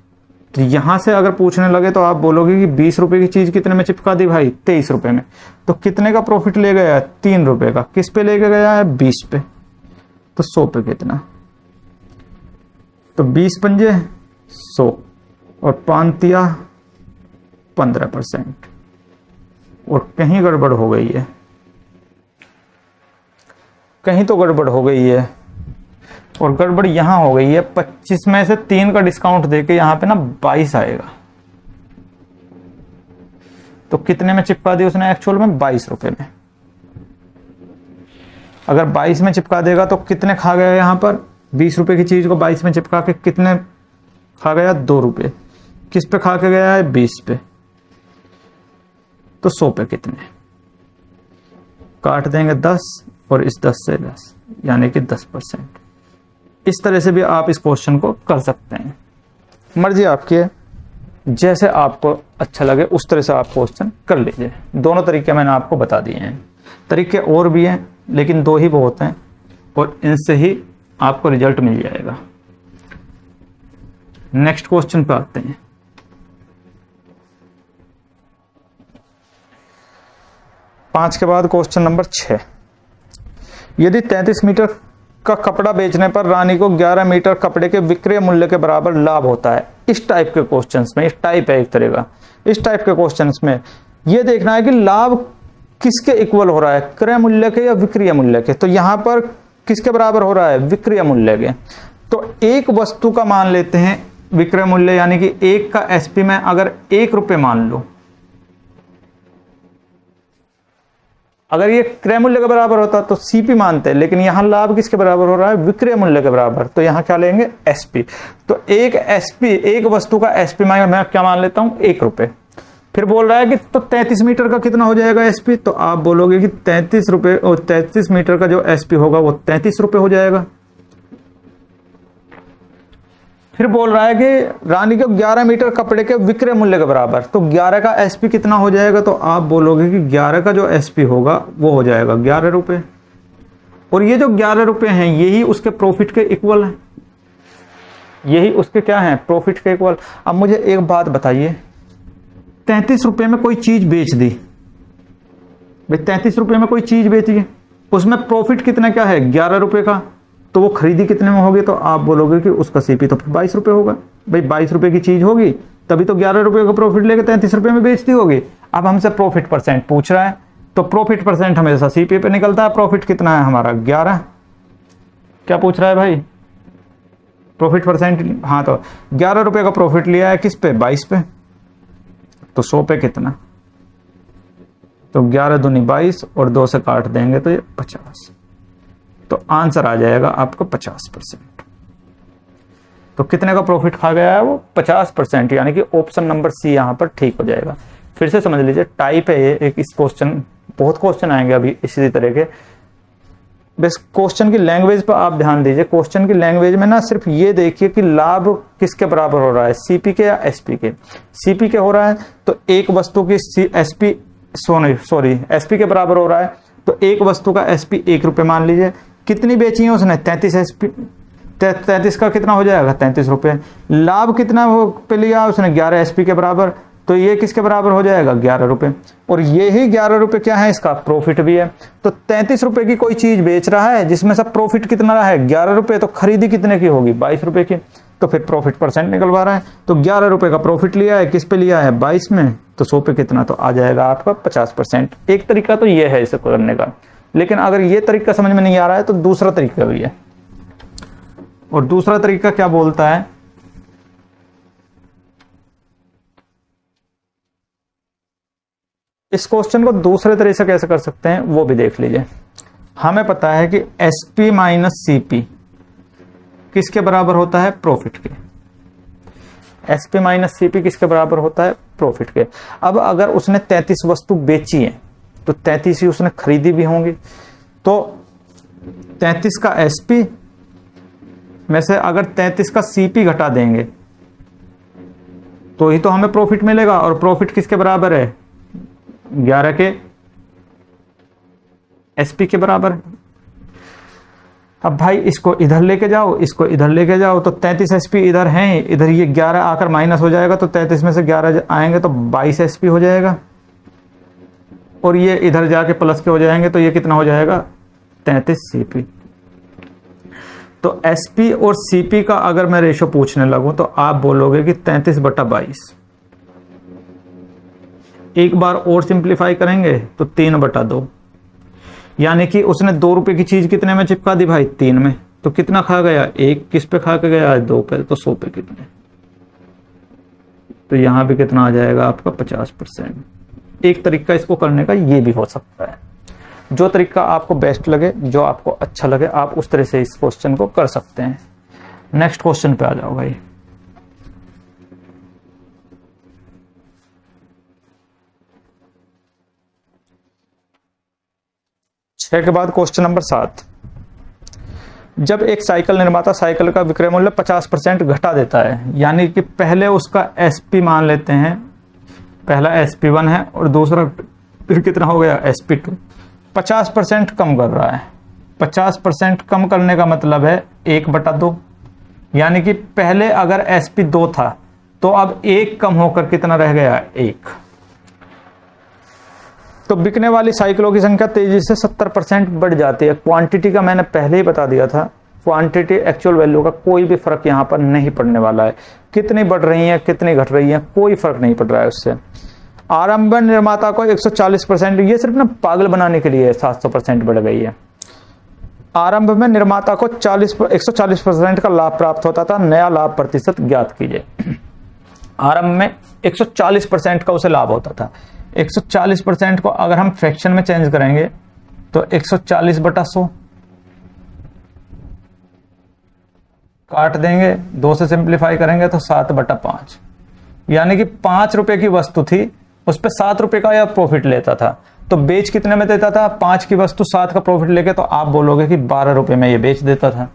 तो यहां से अगर पूछने लगे तो आप बोलोगे कि 20 रुपए की चीज कितने में चिपका दी भाई? 23 रुपए में। तो कितने का प्रॉफिट ले गया? 3 रुपए का। किस पे लेके गया है? 20 पे। तो 100 पे कितना? तो 20 पंजे 100 और 5 तिया 15%। और कहीं गड़बड़ हो गई है, कहीं तो गड़बड़ हो गई है, और गड़बड़ यहां हो गई है। 25 में से 3 का डिस्काउंट देके यहां पे ना 22 आएगा। तो कितने में चिपका दी उसने एक्चुअल में? 22 रुपए में। अगर 22 में चिपका देगा तो कितने खा गया यहां पर? 20 रुपए की चीज को 22 में चिपका के कितने खा गया? 2 रुपए। किस पे खा के गया है? 20 पे। तो 100 पे कितने? काट देंगे 10 और इस 10 से 10 यानी कि 10%। इस तरह से भी आप इस क्वेश्चन को कर सकते हैं, मर्जी आपकी है, जैसे आपको अच्छा लगे उस तरह से आप क्वेश्चन कर लीजिए। दोनों तरीके मैंने आपको बता दिए हैं, तरीके और भी हैं लेकिन 2 ही बहुत हैं और इनसे ही आपको रिजल्ट मिल जाएगा। नेक्स्ट क्वेश्चन पे आते हैं। पांच के बाद क्वेश्चन नंबर 6। यदि 33 मीटर का कपड़ा बेचने पर रानी को 11 मीटर कपड़े के विक्रय मूल्य के बराबर लाभ होता है। इस टाइप के क्वेश्चंस में, इस टाइप है एक तरह का, इस टाइप के क्वेश्चंस में यह देखना है कि लाभ किसके इक्वल हो रहा है, क्रय मूल्य के या विक्रय मूल्य के। तो यहां पर किसके बराबर हो रहा है, विक्रय मूल्य के। तो एक वस्तु का मान लेते हैं विक्रय मूल्य, यानी कि एक का एसपी में अगर 1 रुपये मान लो, अगर ये क्रय मूल्य के बराबर होता तो सीपी मानते हैं, लेकिन यहां लाभ किसके बराबर हो रहा है, विक्रय मूल्य के बराबर। तो यहां क्या लेंगे, एसपी। तो एक एसपी, एक वस्तु का एसपी मैं क्या मान लेता हूं, 1 रुपये। फिर बोल रहा है कि तो 33 मीटर का कितना हो जाएगा एसपी, तो आप बोलोगे कि 33 रुपये और 33 मीटर का जो एसपी होगा वो 33 रुपये हो जाएगा। फिर बोल रहा है कि रानी को 11 मीटर कपड़े के विक्रय मूल्य के बराबर, तो 11 का एसपी कितना हो जाएगा, तो आप बोलोगे कि 11 का जो एसपी होगा वो हो जाएगा 11 रुपये। और ये जो 11 रुपये हैं यही उसके प्रॉफिट के इक्वल है, यही उसके क्या है, प्रॉफिट के इक्वल। अब मुझे एक बात बताइए, 33 रुपये में कोई चीज बेच दी भाई, 33 रुपये में कोई चीज बेची, उसमें प्रॉफिट कितना क्या है, 11 रुपये का, तो वो खरीदी कितने में होगी, तो आप बोलोगे कि उसका सीपी तो 22 रुपये होगा। भाई 22 रुपये की चीज होगी तभी तो 11 रुपये का प्रॉफिट लेके 33 रुपये में बेचती होगी। अब हमसे प्रॉफिट परसेंट पूछ रहा है, तो प्रॉफिट परसेंट हमेशा सीपी पे निकलता है। प्रॉफिट कितना है हमारा, 11। क्या पूछ रहा है भाई, प्रॉफिट परसेंट। हाँ, तो 11 रुपये का प्रॉफिट लिया है किस पे, 22 पे, तो 100 पे कितना, तो 11 दूनी 22 और 2 से काट देंगे तो ये 50। तो आंसर आ जाएगा आपका 50%। तो कितने का प्रॉफिट खा गया है वो, 50%, यानी कि ऑप्शन नंबर सी यहां पर ठीक हो जाएगा। फिर से समझ लीजिए, टाइप है ये एक, इस क्वेश्चन बहुत क्वेश्चन आएंगे अभी इसी तरह के। बस क्वेश्चन की लैंग्वेज पर आप ध्यान दीजिए। क्वेश्चन की लैंग्वेज में ना सिर्फ ये देखिए कि लाभ किसके बराबर हो रहा है, सीपी के या एसपी के। सीपी के हो रहा है तो एक वस्तु की एसपी एसपी के बराबर हो रहा है, तो एक वस्तु का एसपी 1 रुपये मान लीजिए। कितनी बेची है उसने, 33 एसपी, 33 का कितना हो जाएगा, 33 रुपये। लाभ कितना वो पे लिया उसने, 11 एसपी के बराबर, तो ये किसके बराबर हो जाएगा, 11 रुपये। और ये ही 11 रुपये क्या है, इसका प्रॉफिट भी है। तो 33 रुपये की कोई चीज बेच रहा है जिसमें सब प्रॉफिट कितना रहा है, 11 रुपये, तो खरीदी कितने की होगी, 22 रुपये की। तो फिर प्रॉफिट परसेंट निकलवा रहा है, तो 11 रुपये का प्रॉफिट लिया है, किस पे लिया है, 22 में, तो 100 पे कितना, तो आ जाएगा आपका 50%। एक तरीका तो ये है इसे करने का, लेकिन अगर ये तरीका समझ में नहीं आ रहा है तो दूसरा तरीका भी है। और दूसरा तरीका क्या बोलता है, इस क्वेश्चन को दूसरे तरीके से कैसे कर सकते हैं वो भी देख लीजिए। हमें पता है कि एसपी माइनस सीपी किसके बराबर होता है, प्रॉफिट के। एसपी माइनस सीपी किसके बराबर होता है, प्रॉफिट के। अब अगर उसने 33 वस्तु बेची है तो 33 ही उसने खरीदी भी होंगी, तो 33 का एसपी में से अगर 33 का सीपी घटा देंगे तो ही तो हमें प्रॉफिट मिलेगा। और प्रॉफिट किसके बराबर है, 11 के एसपी के बराबर। अब भाई इसको इधर लेके जाओ, इसको इधर लेके जाओ, तो 33 एसपी इधर हैं, इधर ये 11 आकर माइनस हो जाएगा, तो 33 में से 11 आएंगे तो 22 एसपी हो जाएगा। और ये इधर जाके प्लस के हो जाएंगे तो ये कितना हो जाएगा, 33 सीपी। तो एसपी और सीपी का अगर मैं रेशो पूछने लगूं तो आप बोलोगे कि 33/22। एक बार और सिंप्लीफाई करेंगे तो 3/2, यानी कि उसने 2 रुपए की चीज कितने में चिपका दी भाई, 3 में। तो कितना खा गया, 1 किस पे खा के गया, 2 पे, तो 100 पे कितने, तो यहां भी कितना आ जाएगा आपका 50%। एक तरीका इसको करने का ये भी हो सकता है। जो तरीका आपको बेस्ट लगे, जो आपको अच्छा लगे, आप उस तरह से इस क्वेश्चन को कर सकते हैं। नेक्स्ट क्वेश्चन पे आ जाओ भाई। 6 के बाद क्वेश्चन नंबर 7। जब एक साइकिल निर्माता साइकिल का विक्रय मूल्य 50% घटा देता है, यानी कि पहले उसका SP मान लेते हैं, पहला SP1 है और दूसरा फिर कितना हो गया SP2, 50% कम कर रहा है। 50% कम करने का मतलब है 1/2, यानी कि पहले अगर SP2 था तो अब 1 कम होकर कितना रह गया, 1। तो बिकने वाली साइकिलों की संख्या तेजी से 70% बढ़ जाती है। क्वांटिटी का मैंने पहले ही बता दिया था, क्वांटिटी एक्चुअल वैल्यू का कोई भी फर्क यहां पर नहीं पड़ने वाला है। कितनी बढ़ रही है कितनी घट रही है कोई फर्क नहीं पड़ रहा है उससे। आरंभ में निर्माता को 140%, ये सिर्फ ना पागल बनाने के लिए 700% बढ़ गई है। आरंभ में निर्माता को 140% का लाभ प्राप्त होता था, नया लाभ प्रतिशत ज्ञात कीजिए। आरंभ में 140% का उसे लाभ होता था। 140% को अगर हम फ्रैक्शन में चेंज करेंगे तो 140/100 काट देंगे, 2 से सिंप्लीफाई करेंगे तो 7/5, यानी कि 5 रुपए की वस्तु थी उस पर 7 रुपए का यह प्रॉफिट लेता था। तो बेच कितने में देता था, 5 की वस्तु 7 का प्रॉफिट लेके, तो आप बोलोगे कि 12 रुपए में ये बेच देता था।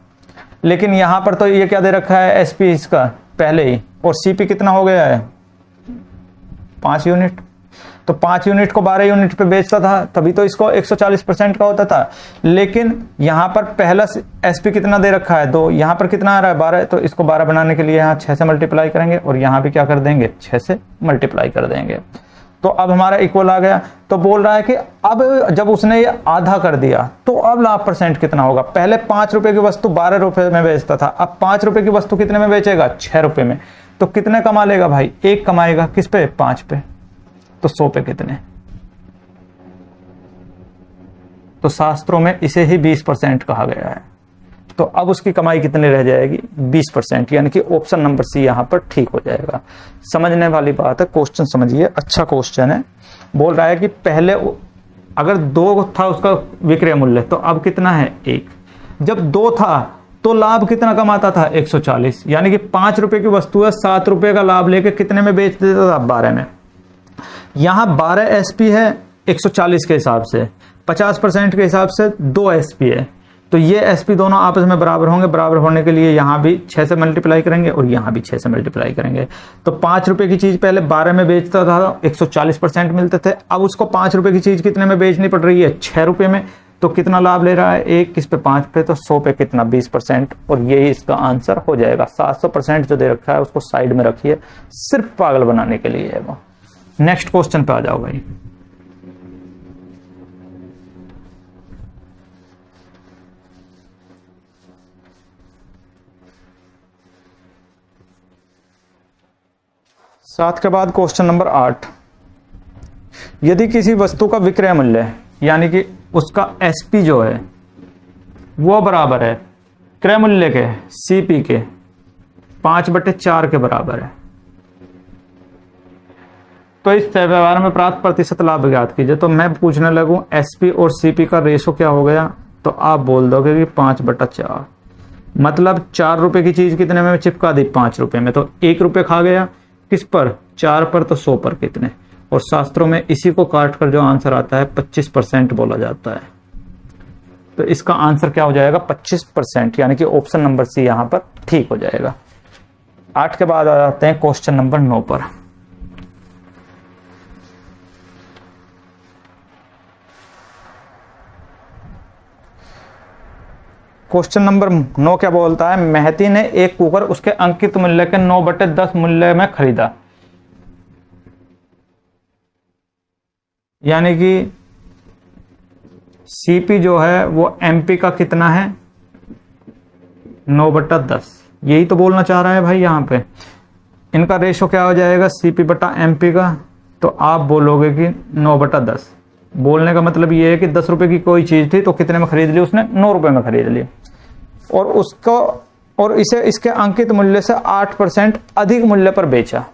लेकिन यहां पर तो ये क्या दे रखा है, SP इसका पहले ही, और CP कितना हो गया है, 5 यूनिट। तो 5 यूनिट को 12 यूनिट पे बेचता था, तभी तो इसको 140% का होता था। लेकिन यहां पर पहला SP कितना दे रखा है, 2, यहां पर कितना आ रहा है, 12, तो इसको 12 बनाने के लिए यहां 6 से मल्टीप्लाई करेंगे और यहां भी क्या कर देंगे, 6 से मल्टीप्लाई कर देंगे। तो अब हमारा इक्वल आ गया। तो बोल रहा है कि अब जब उसने ये आधा कर दिया तो अब लाभ परसेंट कितना होगा। पहले 5 रुपए की वस्तु 12 रुपए में बेचता था, अब 5 रुपए की वस्तु कितने में बेचेगा, 6 रुपए में। तो कितने कमा लेगा भाई, 1 कमाएगा। किस पे, 5 पे। तो 100 पे कितने, तो शास्त्रों में इसे ही 20% कहा गया है। तो अब उसकी कमाई कितनी रह जाएगी, 20%, यानी कि ऑप्शन नंबर C यहां पर ठीक हो जाएगा। समझने वाली बात है, क्वेश्चन समझिए, अच्छा क्वेश्चन है। बोल रहा है कि पहले अगर 2 था उसका विक्रय मूल्य, तो अब कितना है, 1। जब 2 था तो लाभ कितना कमाता था, 140, यानी कि 5 रुपए की वस्तु है, 7 रुपए का लाभ लेके कितने में बेच देता था, 12 में। यहां 12 SP है 140 के हिसाब से, 50% के हिसाब से 2 SP है। तो ये SP दोनों आपस में बराबर होंगे, बराबर होने के लिए यहां भी 6 से मल्टीप्लाई करेंगे और यहां भी 6 से मल्टीप्लाई करेंगे। तो 5 रुपए की चीज पहले 12 में बेचता था, 140% मिलते थे। अब उसको 5 रुपए की चीज कितने में बेचनी पड़ रही है, 6 रुपए में। तो कितना लाभ ले रहा है, 1 किस पे, 5 पे, तो 100 पे कितना, 20%। और यही इसका आंसर हो जाएगा। 700% जो दे रखा है उसको साइड में रखिए, सिर्फ पागल बनाने के लिए है वो। नेक्स्ट क्वेश्चन पे आ जाओ भाई। सात के बाद क्वेश्चन नंबर 8। यदि किसी वस्तु का विक्रय मूल्य, यानी कि उसका SP जो है वो बराबर है क्रय मूल्य के, CP के 5/4 के बराबर है, तो इस व्यवहार में प्राप्त प्रतिशत लाभ ज्ञात कीजिए। तो मैं पूछने लगूं SP और CP का रेशो क्या हो गया, तो आप बोल दोगे कि 5/4, मतलब 4 रुपए की चीज कितने में चिपका दी, 5 रुपए में। तो 1 रुपए खा गया, किस पर, 4 पर, तो 100 पर कितने। और शास्त्रों में इसी को काट कर जो आंसर आता है 25% बोला जाता है। तो इसका आंसर क्या हो जाएगा, 25%, यानी कि ऑप्शन नंबर C यहां पर ठीक हो जाएगा। 8 के बाद आ जाते हैं क्वेश्चन नंबर 9 पर। क्वेश्चन नंबर 9 क्या बोलता है, महती ने एक कुकर उसके अंकित मूल्य के 9/10 मूल्य में खरीदा, यानी कि CP जो है वो MP का कितना है, 9/10। यही तो बोलना चाह रहा है भाई यहां पे। इनका रेशो क्या हो जाएगा, CP/MP का। तो आप बोलोगे कि 9/10। बोलने का मतलब ये है कि 10 रुपए की कोई चीज थी तो कितने में खरीद ली उसने, 9 रुपए में खरीद ली, और उसको और इसे इसके अंकित मूल्य से 8% अधिक मूल्य पर बेचा।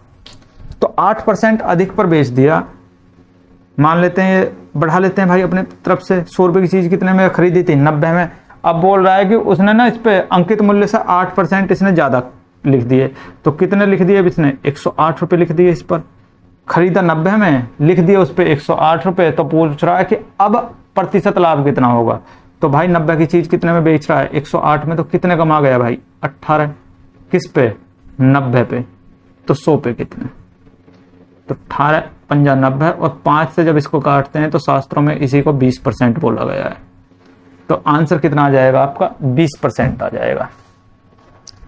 तो 8% अधिक पर बेच दिया, मान लेते हैं, बढ़ा लेते हैं भाई अपने तरफ से। 100 रुपए की चीज कितने में खरीदी थी, 90 में। अब बोल रहा है कि उसने ना इस पे अंकित मूल्य से 8% इसने ज्यादा लिख दिए। तो कितने लिख दिए इसने, 108 रुपए लिख दिए इस पर। खरीदा 90 में, लिख दिए उस पर 108 रुपए। तो पूछ रहा है कि अब प्रतिशत लाभ कितना होगा। तो भाई 90 की चीज कितने में बेच रहा है, 108 में, तो कितने कमा गया भाई 18। किस पे, 90 पे। तो 100 पे कितने, तो 18 पंजा 90, और 5 से जब इसको काटते हैं तो शास्त्रों में इसी को 20% बोला गया है। तो आंसर कितना आ जाएगा आपका, 20% आ जाएगा।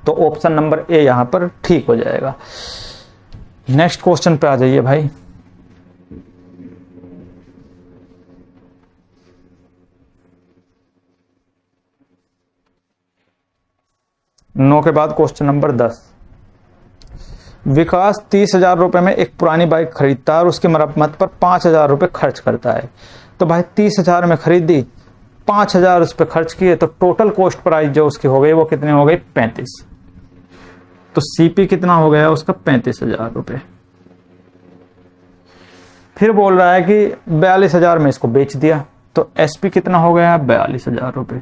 तो ऑप्शन नंबर ए यहां पर ठीक हो जाएगा। नेक्स्ट क्वेश्चन पे आ जाइए भाई। नौ के बाद क्वेश्चन नंबर 10। विकास 30,000 रुपए में एक पुरानी बाइक खरीदता है और उसकी मरम्मत पर 5,000 रुपए खर्च करता है। तो भाई 30,000 में खरीदी, 5,000 उस पर खर्च किए, तो टोटल कॉस्ट प्राइस जो उसकी हो गई वो कितनी हो गई, 35। तो सीपी कितना हो गया उसका, 35,000 रुपए। फिर बोल रहा है कि 42,000 में इसको बेच दिया, तो एसपी कितना हो गया, 42,000 रुपए।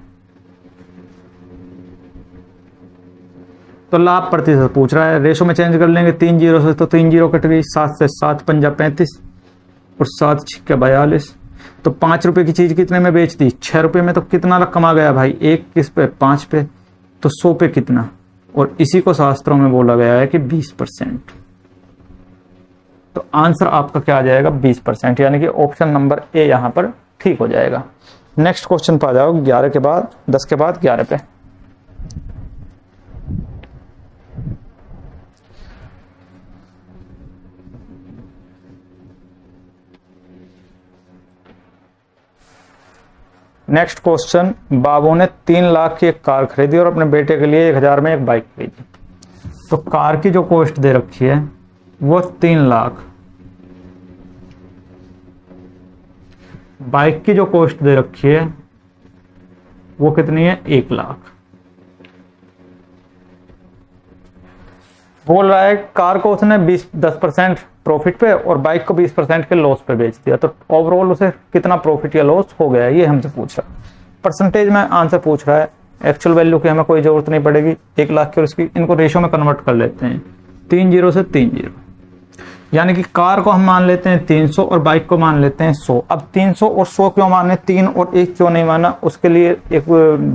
तो लाभ प्रतिशत पूछ रहा है, रेशो में चेंज कर लेंगे 3 जीरो से, तो 3 जीरो कट गई, 7 से 7 पंजा 35 और 7 छिक्के 42। तो 5 रुपए की चीज कितने में बेच दी, 6 रुपए में। तो कितना कमा गया भाई, एक किस पे, 5 पे। तो 100 पे कितना, और इसी को शास्त्रों में बोला गया है कि 20%। तो आंसर आपका क्या आ जाएगा, 20%, यानी कि ऑप्शन नंबर ए यहां पर ठीक हो जाएगा। नेक्स्ट क्वेश्चन पे आ जाओ, 11 के बाद 10 के बाद 11 पे। नेक्स्ट क्वेश्चन, बाबू ने 3 लाख की एक कार खरीदी और अपने बेटे के लिए 1,000 में एक बाइक खरीदी। तो कार की जो कॉस्ट दे रखी है वो 3 लाख, बाइक की जो कॉस्ट दे रखी है वो कितनी है, 1 लाख। बोल रहा है कार को उसने 10% प्रॉफिट पे और बाइक को 20% के लॉस पे बेच दिया, तो ओवरऑल उसे कितना प्रॉफिट या लॉस हो गया, ये हमसे पूछ रहा है। परसेंटेज में आंसर पूछ रहा है, एक्चुअल वैल्यू की हमें कोई जरूरत नहीं पड़ेगी, 1 लाख की, और इसकी इनको रेशो में कन्वर्ट कर लेते हैं, 3 जीरो से 3 जीरो, यानी कि कार को हम मान लेते हैं 300 और बाइक को मान लेते हैं 100। अब 300 और 100 क्यों माने, 3 और 1 क्यों नहीं माना, उसके लिए एक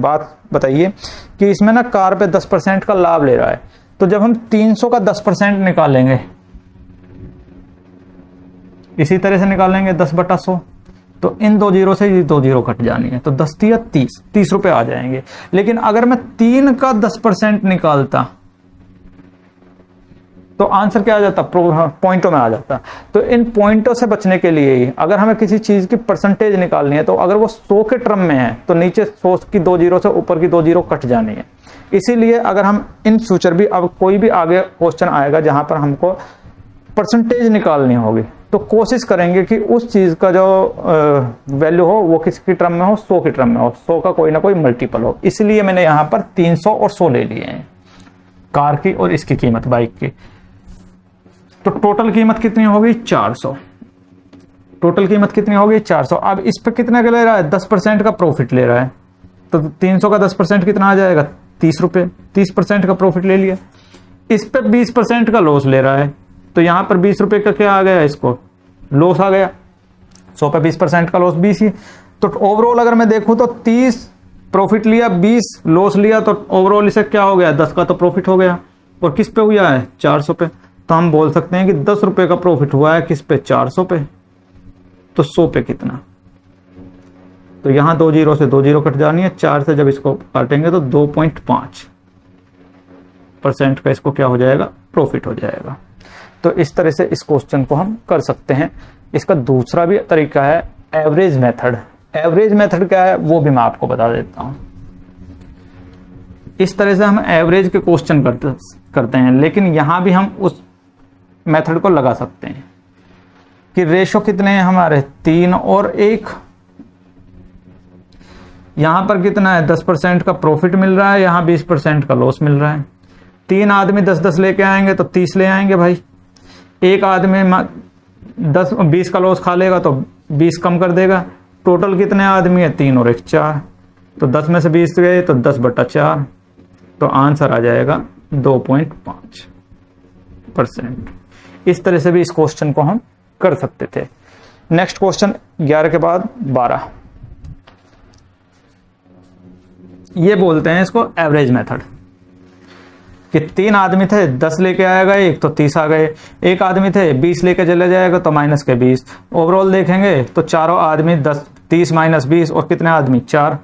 बात बताइए कि इसमें ना कार पे 10% का लाभ ले रहा है। तो जब हम 300 का 10% निकालेंगे, इसी तरह से निकालेंगे 10/100, तो इन 2 जीरो से ये 2 जीरो कट जानी है, तो 10 या 30 रुपए आ जाएंगे। लेकिन अगर मैं 3 का 10% निकालता तो आंसर क्या आ जाता, पॉइंटों में आ जाता। तो इन पॉइंटों से बचने के लिए ही अगर हमें किसी चीज की परसेंटेज निकालनी है, तो अगर वो 100 के टर्म में है तो नीचे 100 की 2 जीरो से ऊपर की 2 जीरो कट जानी है। इसीलिए अगर हम इन फ्यूचर भी, अब कोई भी आगे क्वेश्चन आएगा जहां पर हमको परसेंटेज निकालनी होगी, तो कोशिश करेंगे कि उस चीज का जो वैल्यू हो वो किसकी टर्म में हो, 100 की टर्म में हो, 100 का कोई ना कोई मल्टीपल हो। इसलिए मैंने यहां पर 300 और 100 ले लिए हैं, कार की और इसकी कीमत बाइक की। तो टोटल कीमत कितनी होगी, 400। टोटल कीमत कितनी होगी, 400। अब इस पे कितने का ले रहा है, 10% का प्रॉफिट ले रहा है, तो 300 का 10% कितना आ जाएगा, 30 रुपए, 30% का प्रॉफिट ले लिया। इस पे 20% का लॉस ले रहा है, तो यहां पर 20 रुपए का क्या आ गया, इसको लॉस आ गया। 100 पे 20% का लॉस 20 ही। तो ओवरऑल अगर मैं देखूं तो 30 प्रॉफिट लिया, 20 लॉस लिया, तो ओवरऑल इसे क्या हो गया, 10 का तो प्रॉफिट हो गया। और किस पे हुआ है, 400 पे। तो हम बोल सकते हैं कि 10 रुपए का प्रॉफिट हुआ है किस पे, 400 पे। तो 100 पे कितना, तो यहां 2 जीरो से 2 जीरो कट जानी है, 4 से जब इसको काटेंगे तो 2.5% का इसको क्या हो जाएगा, प्रॉफिट हो जाएगा। तो इस तरह से इस क्वेश्चन को हम कर सकते हैं। इसका दूसरा भी तरीका है एवरेज मेथड। एवरेज मेथड क्या है वो भी मैं आपको बता देता हूं। इस तरह से हम एवरेज के क्वेश्चन करते हैं, लेकिन यहां भी हम उस मेथड को लगा सकते हैं कि रेशो कितने हैं हमारे, 3 और 1। यहां पर कितना है, 10% का प्रॉफिट मिल रहा है, यहां 20% का लॉस मिल रहा है। 3 आदमी 10-10 लेके आएंगे तो 30 ले आएंगे भाई। एक आदमी 20 का लॉस खा लेगा तो 20 कम कर देगा। टोटल कितने आदमी है, 3 और 1 4, तो 10 में से 20 गए तो 10/4, तो आंसर आ जाएगा 2.5%। इस तरह से भी इस क्वेश्चन को हम कर सकते थे। नेक्स्ट क्वेश्चन 11 के बाद 12। ये बोलते हैं इसको एवरेज मेथड, कि 3 आदमी थे 10 लेके आएगा एक तो 30 आ गए, एक आदमी थे 20 लेके चले जाएगा तो माइनस के 20, ओवरऑल देखेंगे तो चारों आदमी 30 माइनस 20 और कितने आदमी 4।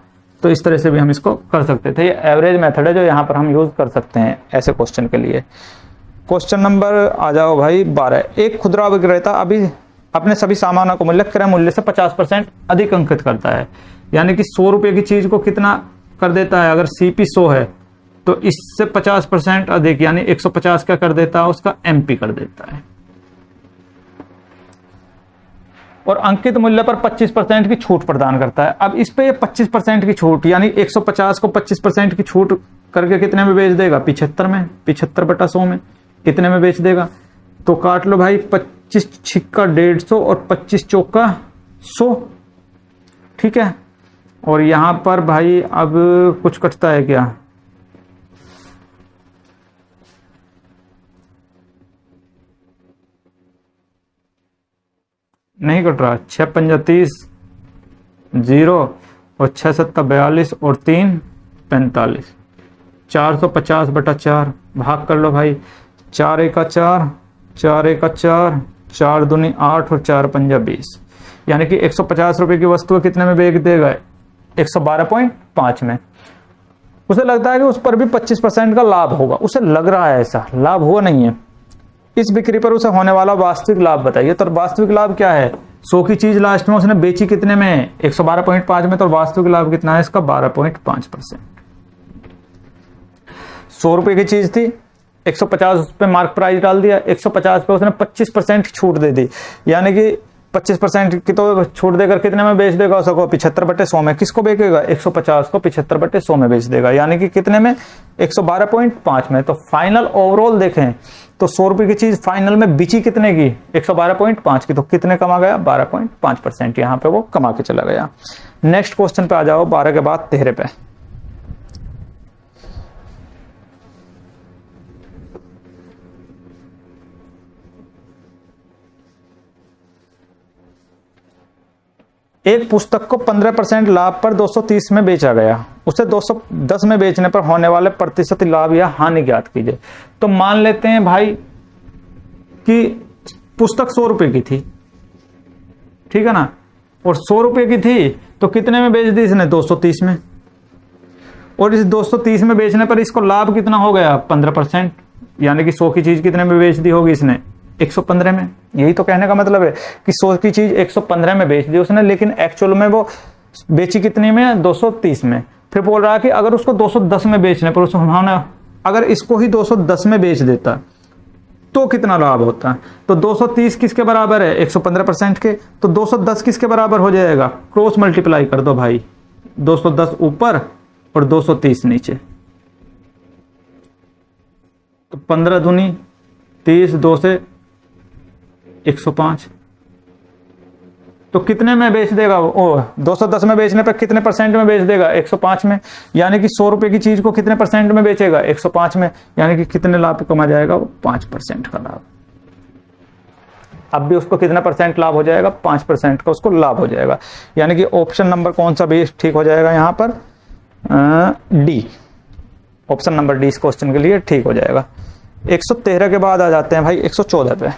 तो इस तरह से भी हम इसको कर सकते थे। ये एवरेज मेथड है जो यहाँ पर हम यूज कर सकते हैं ऐसे क्वेश्चन के लिए। क्वेश्चन नंबर आ जाओ भाई 12। एक खुदरा विक्रेता अभी अपने सभी सामानों को मूल्य क्रय मूल्य से 50% अधिक अंकित करता है, यानी कि 100 रुपए की चीज को कितना कर देता है, अगर सीपी 100 है तो इससे 50% अधिक यानी 150 का कर देता है, उसका एमपी कर देता है। और अंकित मूल्य पर 25% की छूट प्रदान करता है। अब इस पे 25% की छूट यानी 150 को 25% की छूट करके कितने में बेच देगा, 75 में, 75/100 में कितने में बेच देगा। तो काट लो भाई, 25 छिक्का 150 और 25 चौका 100, ठीक है। और यहां पर भाई अब कुछ कटता है क्या, नहीं कट रहा। 6 पंजा 30 0 और 6 7 42 और 3 45, 450/4 भाग कर लो भाई, 4 1 4, 4 1 4, 4 दूनी 8 और 4 पंजा 20, यानी कि 150 रुपए की वस्तु कितने में बेच देगा, 112.5 में। उसे लगता है कि उस पर भी 25% का लाभ होगा, उसे लग रहा है ऐसा, लाभ हुआ नहीं है। इस बिक्री पर उसे होने वाला वास्तविक लाभ बताइए। तो वास्तविक लाभ क्या है, 100 की चीज लास्ट में उसने बेची कितने में, 112.5 में, तो वास्तविक लाभ कितना है इसका 12.5%। 100 रुपए की चीज थी, 150 उस पे मार्क प्राइस डाल दिया, 150 पे उसने 25% छूट दे दी, यानी कि 25% की तो छूट देकर कितने में बेच देगा उसको, 75/100 में। किसको बेचेगा, 150 को 75/100 में बेच देगा, यानी कि कितने में, 112.5 में। तो फाइनल ओवरऑल देखें तो 100 रुपए की चीज फाइनल में बिची कितने की, 112.5 की, तो कितने कमा गया, 12.5% यहां पे वो कमा के चला गया। नेक्स्ट क्वेश्चन पे आ जाओ 12 के बाद 13 पे। एक पुस्तक को 15% लाभ पर 230 में बेचा गया, उसे 210 में बेचने पर होने वाले प्रतिशत लाभ या हानि ज्ञात कीजिए। तो मान लेते हैं भाई कि पुस्तक 100 रुपए की थी, ठीक है ना, और 100 रुपए की थी तो कितने में बेच दी इसने, 230 में। और इस 230 में बेचने पर इसको लाभ कितना हो गया, 15%, यानी कि 100 की चीज कितने में बेच दी होगी इसने, 115 में। यही तो कहने का मतलब है कि 100 की चीज 115 में बेच दी उसने, लेकिन एक्चुअल में वो बेची कितनी में, 230 में। फिर बोल रहा है कि अगर उसको 210 में बेचने पर उन्होंने अगर इसको ही 210 में बेच देता तो कितना लाभ होता। तो 230 किसके बराबर है, 115% के, तो 210 किसके बराबर हो जाएगा, क्रॉस मल्टीप्लाई कर दो भाई, 210 ऊपर और 230 नीचे, तो 15 दूनी 30, 2 से 105, तो कितने में बेच देगा वो, 210 में बेचने पर कितने % में बेच देगा, 105 में, यानी कि 100 रुपए की चीज को कितने % में बेचेगा, 105 में, यानी कि कितने लाभ कमा जाएगा वो, 5% का लाभ। अब भी उसको कितना % लाभ हो जाएगा, 5% का उसको लाभ हो जाएगा, यानी कि ऑप्शन नंबर कौन सा भी ठीक हो जाएगा यहां पर, डी, ऑप्शन नंबर डी इस क्वेश्चन के लिए ठीक हो जाएगा। 113 के बाद आ जाते हैं भाई 114 पे।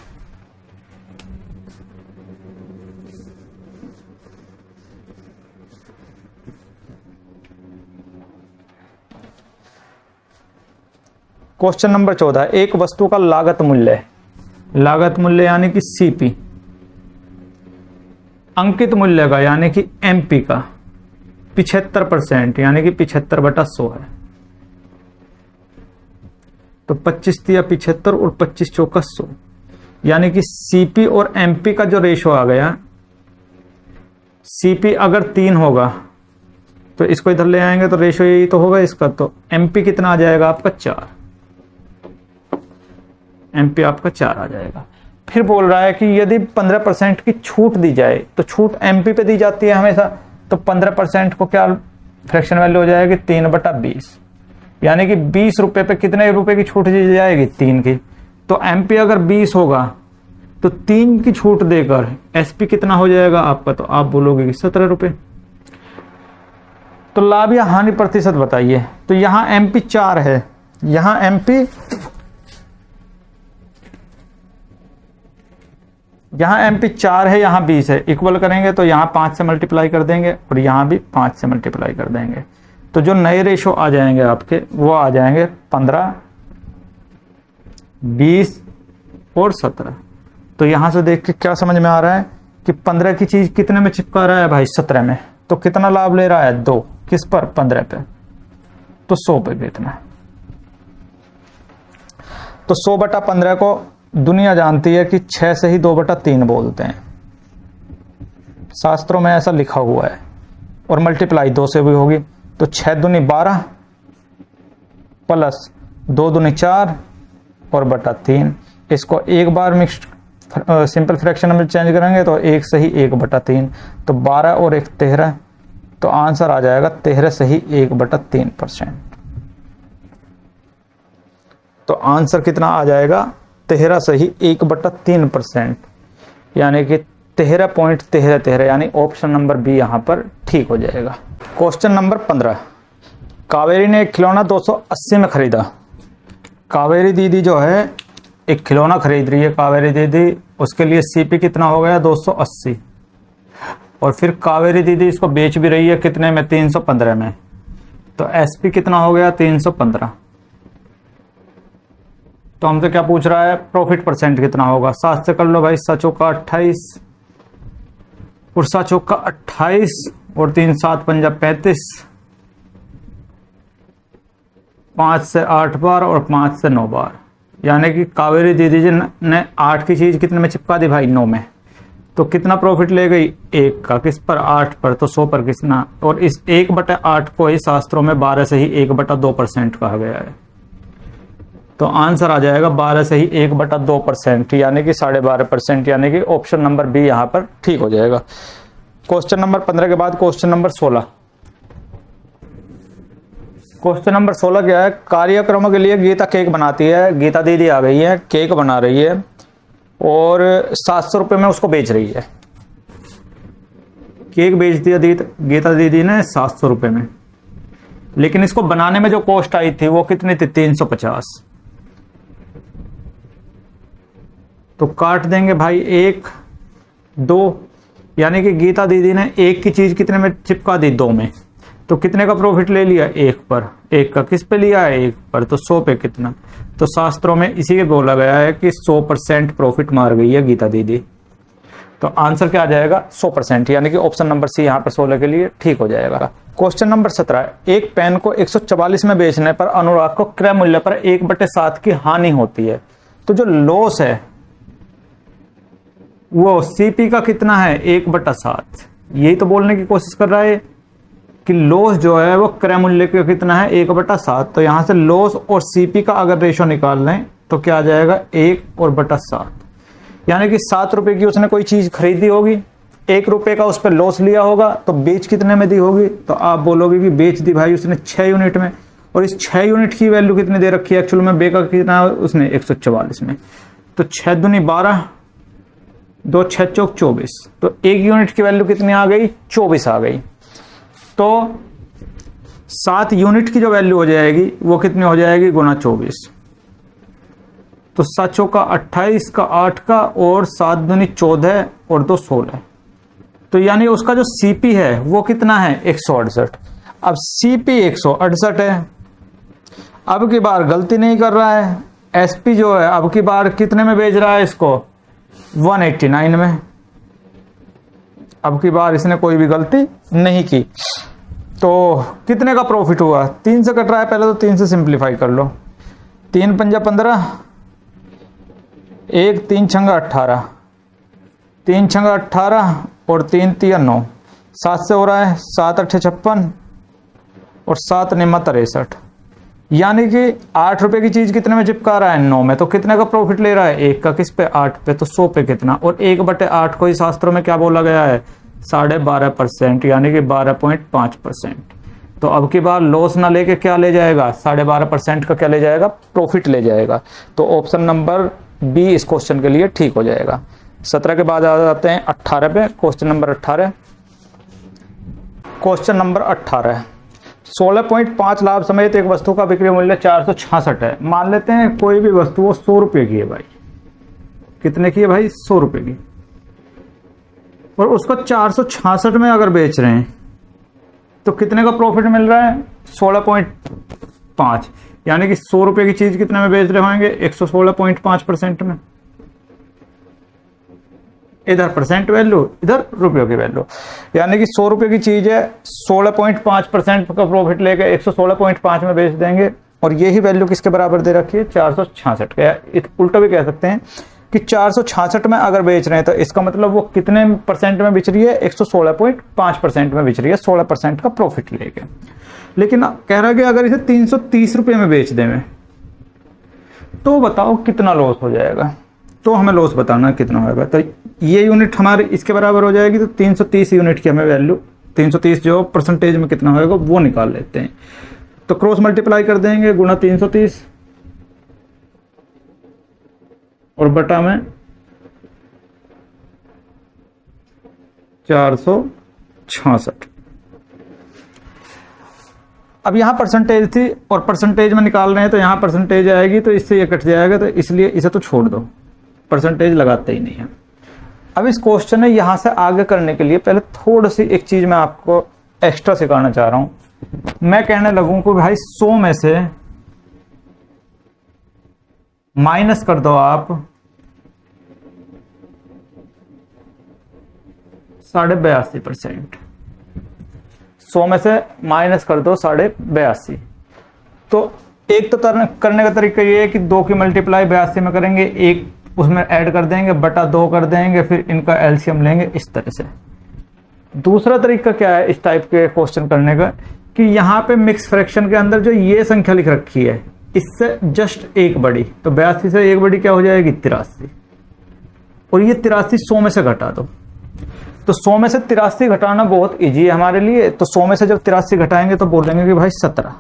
क्वेश्चन नंबर 14, एक वस्तु का लागत मूल्य यानी कि सीपी, अंकित मूल्य का यानी कि एमपी का 75% यानी कि 75/100 है। तो 25 दिया 75 और 25 चौका 100, यानी कि सीपी और एमपी का जो रेशो आ गया, सीपी अगर 3 होगा तो इसको इधर ले आएंगे तो रेशो यही तो होगा इसका, तो एमपी कितना आ जाएगा आपका 4, एमपी आपका 4 आ जाएगा। फिर बोल रहा है कि यदि 15% की छूट दी जाए, तो छूट एमपी पे दी जाती है हमेशा, तो 15% को क्या फ्रैक्शन वैल्यू हो जाएगी, 3/20, यानी कि 20 रुपए पे कितने रुपए की छूट दी जाएगी, 3 की। तो एमपी अगर 20 होगा तो 3 की छूट देकर एसपी कितना हो जाएगा आपका, तो आप बोलोगे कि 17 रुपए। तो लाभ या हानि प्रतिशत बताइए। तो यहां एमपी 4 है, यहां एमपी 4 है, यहां 20 है। इक्वल करेंगे तो यहां 5 से मल्टीप्लाई कर देंगे और यहां भी 5 से मल्टीप्लाई कर देंगे। तो जो नए रेशो आ जाएंगे आपके वो आ जाएंगे 15, 20 और 17। तो यहां से देख के क्या समझ में आ रहा है कि 15 की चीज कितने में चिपका रहा है भाई? 17 में। तो कितना लाभ ले रहा है? 2। किस पर? 15 पे। तो 100 पे कितना? तो 100/15 को दुनिया जानती है कि 6 से ही 2/3 बोलते हैं, शास्त्रों में ऐसा लिखा हुआ है। और मल्टीप्लाई 2 से भी होगी। तो 6 दूनी 12 प्लस 2 दूनी 4 और बटा 3। इसको एक बार मिक्स सिंपल फ्रैक्शन में चेंज करेंगे तो 1 से ही 1/3। तो 12 और 1 13। तो आंसर आ जाएगा 13 से ही 1/3%। तो आंसर कितना आ जाएगा? 13 से ही 1/3%, यानी कि 13.1313, यानी ऑप्शन नंबर बी यहां पर ठीक हो जाएगा। क्वेश्चन नंबर 15, कावेरी ने एक खिलौना 280 में खरीदा। कावेरी दीदी जो है एक खिलौना खरीद रही है, कावेरी दीदी, उसके लिए सीपी कितना हो गया? 280। और फिर कावेरी दीदी इसको बेच भी रही है कितने में? 315 में। तो एसपी कितना हो गया? 315। तो हमसे क्या पूछ रहा है? प्रॉफिट परसेंट कितना होगा? 7 से कर लो भाई। 7 चौका 28 और 7 चौका 28 और 3 7 पंजा 35, 5 से 8 बार और 5 से 9 बार, यानी कि कावेरी दीदी जी ने 8 की चीज कितने में चिपका दी भाई? 9 में। तो कितना प्रॉफिट ले गई? 1 का। किस पर? 8 पर। तो 100 पर कितना? और इस 1/8 को ही शास्त्रों में 12 से ही 1/2% कहा गया है। तो आंसर आ जाएगा 12 से ही 1/2%, यानी कि 12.5%, यानी कि ऑप्शन नंबर बी यहां पर ठीक हो जाएगा। क्वेश्चन नंबर 15 के बाद क्वेश्चन नंबर 16। क्वेश्चन नंबर 16 क्या है? कार्यक्रमों के लिए गीता केक बनाती है। गीता दीदी आ गई है, केक बना रही है और 700 रुपये में उसको बेच रही है। केक बेच दिया गीता दीदी ने 700 रुपये में, लेकिन इसको बनाने में जो कॉस्ट आई थी वो कितनी थी? 350। तो काट देंगे भाई 1 2, यानी कि गीता दीदी ने 1 की चीज कितने में चिपका दी? 2 में। तो कितने का प्रॉफिट ले लिया? 1 पर। 1 का किस पे लिया है? 1 पर। तो 100 पे कितना? तो शास्त्रों में इसी के बोला गया है कि 100% प्रॉफिट मार गई है गीता दीदी। तो आंसर क्या आ जाएगा? 100%, यानी कि ऑप्शन नंबर सी यहां पर 16 के लिए ठीक हो जाएगा। क्वेश्चन नंबर 17, एक पेन को 144 में बेचने पर अनुराग को क्रय मूल्य पर 1/7 की हानि होती है। तो जो लॉस है वो सीपी का कितना है? 1/7। यही तो बोलने की कोशिश कर रहा है कि लॉस जो है वो क्रय मूल्य का कितना है? 1/7। तो यहां से लॉस और सीपी का अगर रेशो निकाल लें तो क्या आ जाएगा? 1/7, यानी कि 7 रुपए की उसने कोई चीज खरीदी होगी, 1 रुपए का उस पर लॉस लिया होगा, तो बेच कितने में दी होगी? तो आप बोलोगे कि बेच दी भाई उसने 6 यूनिट में, और इस 6 यूनिट की वैल्यू कितनी दे रखी है एक्चुअल में? बेका कितना उसने? 144 में। तो 6 दूनी 12, 2 6 चौक 24। तो 1 यूनिट की वैल्यू कितनी आ गई? 24 आ गई। तो 7 यूनिट की जो वैल्यू हो जाएगी वो कितनी हो जाएगी? गुना 24। तो 7 चौका 28 का 8 का और 7 दूनी 14 और 2 16। तो यानी उसका जो सीपी है वो कितना है? 168। अब सीपी 168 है। अब की बार गलती नहीं कर रहा है, एसपी जो है अब की बार कितने में बेच रहा है इसको? 189 में। अब की बार इसने कोई भी गलती नहीं की। तो कितने का प्रॉफिट हुआ? 3 से कट रहा है, पहले तो 3 से सिंप्लीफाई कर लो। 3 पंजा 15, 1 3 छंगा 18, 3 छंगा 18 और 3 तिया 9, 7 से हो रहा है 7 8 56 और 7 निम्मा 63, यानी कि 8 रुपए की चीज कितने में चिपका रहा है? 9 में। तो कितने का प्रॉफिट ले रहा है? 1 का। किस पे? 8 पे। तो 100 पे कितना? और 1/8 को ही शास्त्रों में क्या बोला गया है? 12.5%, यानी कि 12.5%। तो अब की बार लॉस ना लेके क्या ले जाएगा? 12.5% का क्या ले जाएगा? प्रॉफिट ले जाएगा। तो ऑप्शन नंबर बी इस क्वेश्चन के लिए ठीक हो जाएगा। 17 के बाद आ जाते हैं 18 पे। Question number 18। क्वेश्चन नंबर 18, 16.5 लाभ समेत एक वस्तु का विक्रय मूल्य 466 है। मान लेते हैं कोई भी वस्तु वो 100 रुपए की है भाई। कितने की है भाई? 100 रुपए की। और उसको 466 में अगर बेच रहे हैं तो कितने का प्रॉफिट मिल रहा है? 16.5। यानी कि 100 रुपए की चीज कितने में बेच रहे होंगे? 116.5% में। इधर परसेंट वैल्यू, इधर रुपयों की वैल्यू। यानी कि 100 रुपए की चीज है, 16.5% का प्रॉफिट लेके 116.5 में बेच देंगे। और यही वैल्यू किसके बराबर दे रखी है? 466 का। उल्टा भी कह सकते हैं कि 466 में अगर बेच रहे हैं तो इसका मतलब वो कितने परसेंट में बिच रही है? 116.5% में बिच रही है, 16% का प्रॉफिट लेके। लेकिन कह रहा है कि अगर इसे 330 रुपए में बेच दें तो बताओ कितना लॉस हो जाएगा। तो हमें लॉस बताना कितना होगा। तो ये यूनिट हमारे इसके बराबर हो जाएगी। तो 330 यूनिट की हमें वैल्यू, 330 जो परसेंटेज में कितना होगा वो निकाल लेते हैं। तो क्रॉस मल्टीप्लाई कर देंगे, गुणा 330 और बटा में 466। अब यहां परसेंटेज थी और परसेंटेज में निकाल रहे हैं तो यहां परसेंटेज आएगी, तो इससे ये कट जाएगा, तो इसलिए इसे तो छोड़ दो, परसेंटेज लगाते ही नहीं है। अब इस क्वेश्चन है यहां से आगे करने के लिए पहले थोड़ी सी एक चीज मैं आपको एक्स्ट्रा सिखाना चाह रहा हूं। मैं कहने लगूं कि भाई 100 में से माइनस कर दो आप 82.5%। 100 में से माइनस कर दो 82.5। तो एक तो करने का तरीका ये है कि 2 की मल्टीप्लाई 82 में करेंगे, एक उसमें ऐड कर देंगे, बटा 2 कर देंगे, फिर इनका एलसीएम लेंगे इस तरह से। दूसरा तरीका क्या है इस टाइप के क्वेश्चन करने का, कि यहाँ पे मिक्स फ्रैक्शन के अंदर जो ये संख्या लिख रखी है इससे जस्ट एक बड़ी, तो 82 से एक बड़ी क्या हो जाएगी? 83। और ये 83 100 में से घटा दो। तो 100 में से 83 घटाना बहुत इजी है हमारे लिए। तो 100 में से जब 83 घटाएंगे तो बोलेंगे कि भाई 17।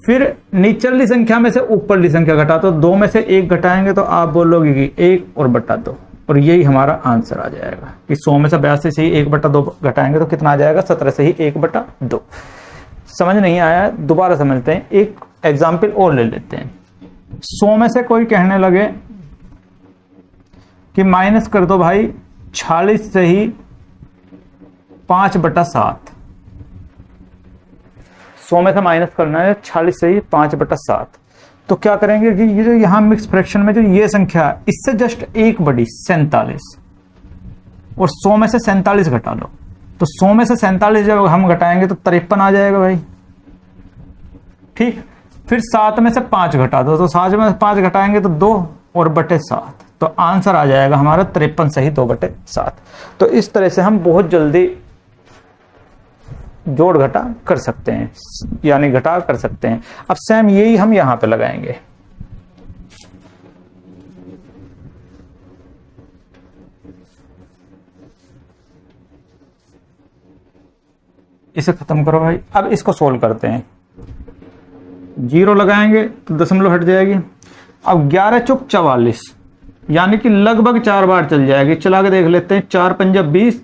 फिर नीचली संख्या में से ऊपरली संख्या घटा, तो 2 में से 1 घटाएंगे तो आप बोलोगे कि 1 और बटा 2। और यही हमारा आंसर आ जाएगा कि 100 में से 82 से ही 1 बटा 2 घटाएंगे तो कितना आ जाएगा? 17 से ही 1 बटा 2। समझ नहीं आया? दोबारा समझते हैं, एक एग्जाम्पल और ले लेते हैं। 100 में से कोई कहने लगे कि माइनस कर दो भाई 46 से ही 5 बटा 7। 100 में से माइनस करना है 46 से ही 5 बटा 7। तो क्या करेंगे कि ये जो यहां मिक्स फ्रैक्शन में जो ये संख्या है इससे जस्ट एक बड़ी 47, और 100 में से 47 घटा लो। तो 100 में से 47 जब हम घटाएंगे तो 53 आ जाएगा भाई। ठीक, फिर 7 में से 5 घटा दो, तो 7 में से 5 घटाएंगे तो 2 और बटे 7। तो आंसर आ जाएगा हमारा 53 सही 2 बटे 7। तो इस तरह से हम बहुत जल्दी जोड़ घटा कर सकते हैं, यानी घटा कर सकते हैं। अब सेम यही हम यहां पे लगाएंगे। इसे खत्म करो भाई। अब इसको सोल्व करते हैं। 0 लगाएंगे तो दशमलव हट जाएगी। अब 11 चौक 44, यानी कि लगभग 4 बार चल जाएगी। चला के देख लेते हैं। 4 पंजा 20,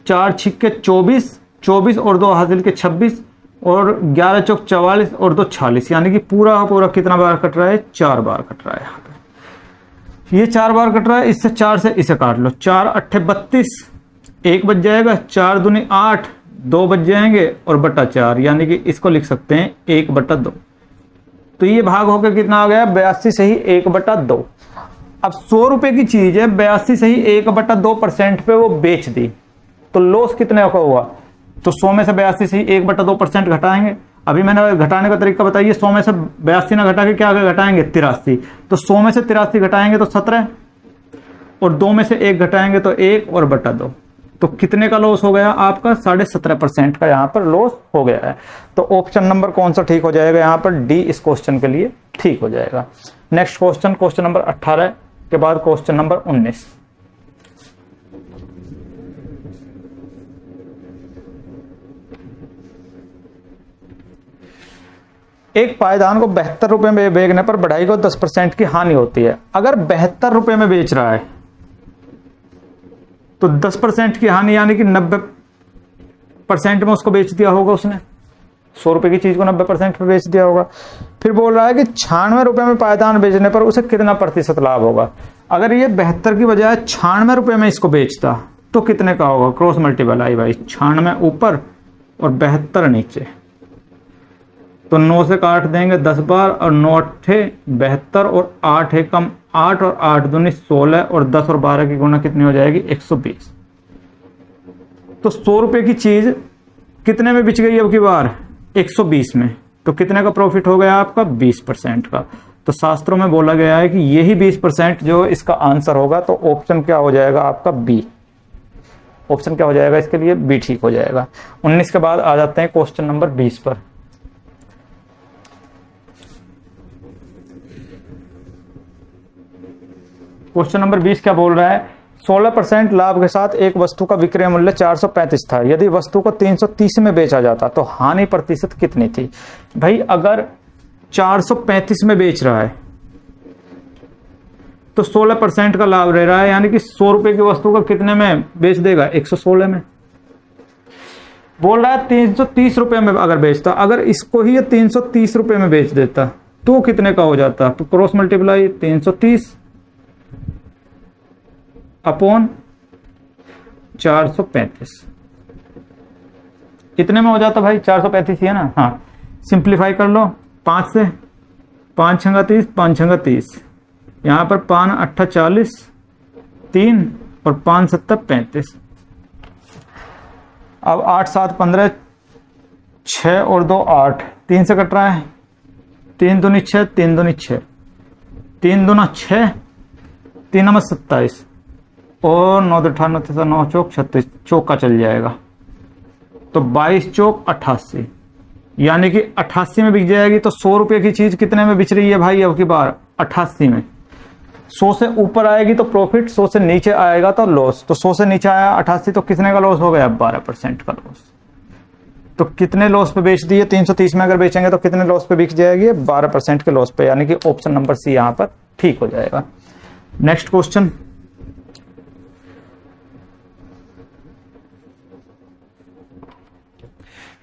4 छिक्के 24, 24 और 2 हासिल के 26, और 11 चौक 44 और 2 46, यानी कि पूरा पूरा कितना बार कट रहा है? 4 बार कट रहा है। यहाँ पे ये 4 बार कट रहा है। इससे 4 से इसे काट लो। 4 अट्ठे 32, 1 बच जाएगा। 4 दूनी 8, 2 बच जाएंगे और बटा 4, यानी कि इसको लिख सकते हैं 1 बटा 2। तो ये भाग होकर कितना आ गया? 82 से ही 1 बटा 2। अब 100 रुपए की चीज है, 82 से ही 1 बटा 2% पे वो बेच दी, तो लॉस कितने का हुआ? तो 100 में से 82 से ही 1 बटा 2% घटाएंगे। अभी मैंने घटाने का तरीका बताइए। 100 में से 82 ना घटा के क्या घटाएंगे? 83। तो 100 में से 83 घटाएंगे तो 17, और 2 में से 1 घटाएंगे तो 1 और बटा 2। तो कितने का लॉस हो गया आपका? 17.5% का यहाँ पर लॉस हो गया है। तो ऑप्शन नंबर कौन सा ठीक हो जाएगा? यहाँ पर डी इस क्वेश्चन के लिए ठीक हो जाएगा। नेक्स्ट क्वेश्चन, क्वेश्चन नंबर 18 के बाद क्वेश्चन नंबर 19। एक पायदान को 72 रुपए में बेचने पर बढ़ाई को 10% की हानि होती है। अगर 72 रुपए में बेच रहा है तो 10% की हानि, यानी कि 90% में उसको बेच दिया होगा उसने। 100 रुपए की चीज को 90% पे बेच दिया होगा। फिर बोल रहा है कि 96 रुपए में पायदान बेचने पर उसे कितना प्रतिशत लाभ होगा। अगर ये 72 की बजाय 96 रुपए में इसको बेचता तो कितने का होगा? क्रॉस मल्टीप्लाई भाई, 96 ऊपर और 72 नीचे, तो 9 से काट देंगे 10 बार, और 9 अट्ठे 72 और 8 एकम 8 और 8 दूनी 16 और 10 और 12 की गुणा कितनी हो जाएगी? 120। तो 100 रुपए की चीज कितने में बिच गई अब की बार? 120 में। तो कितने का प्रॉफिट हो गया आपका? 20% का। तो शास्त्रों में बोला गया है कि यही 20% जो इसका आंसर होगा। तो ऑप्शन क्या हो जाएगा आपका? बी। ऑप्शन क्या हो जाएगा इसके लिए? बी ठीक हो जाएगा। 19 के बाद आ जाते हैं क्वेश्चन नंबर 20 पर। क्वेश्चन नंबर 20 क्या बोल रहा है? 16% लाभ के साथ एक वस्तु का विक्रय मूल्य 435 था। यदि वस्तु को 330 में बेचा जाता तो हानि प्रतिशत कितनी थी? भाई अगर 435 में बेच रहा है तो 16% का लाभ रह रहा है, यानी कि 100 रुपए की वस्तु का कितने में बेच देगा? 116 में। बोल रहा है 330 रुपए में अगर बेचता, अगर इसको ही 330 रुपए में बेच देता तो कितने का हो जाता? तो क्रॉस मल्टीप्लाई 330 अपॉन 435 कितने में हो जाता भाई? 435 ही है ना। हाँ, सिंप्लीफाई कर लो 5 से, 5 छंगा 30, 5 छंगा 30, यहां पर 5 अट्ठा 40, 3 और 5 सत्ता 35। अब 8 7 15, 6 और 2 8, 3 से कट रहा है, 3 दूनी 6, 3 दूनी 6, 3 दूना 6, 3 नंबर 27 और 9 98 9 चौक 36, चौक का चल जाएगा। तो 22 चौक 88, यानी कि 88 में बिक जाएगी। तो 100 रुपए की चीज कितने में बिच रही है भाई अब की बार? 88 में। 100 से ऊपर आएगी तो प्रॉफिट, 100 से नीचे आएगा तो लॉस। तो 100 से नीचे आया 88, तो कितने का लॉस हो गया? 12% का लॉस। तो कितने लॉस पे बेच दिए? 330 में अगर बेचेंगे तो कितने लॉस पे बिक जाएगी? 12% के लॉस पे, यानी कि ऑप्शन नंबर सी यहां पर ठीक हो जाएगा। नेक्स्ट क्वेश्चन,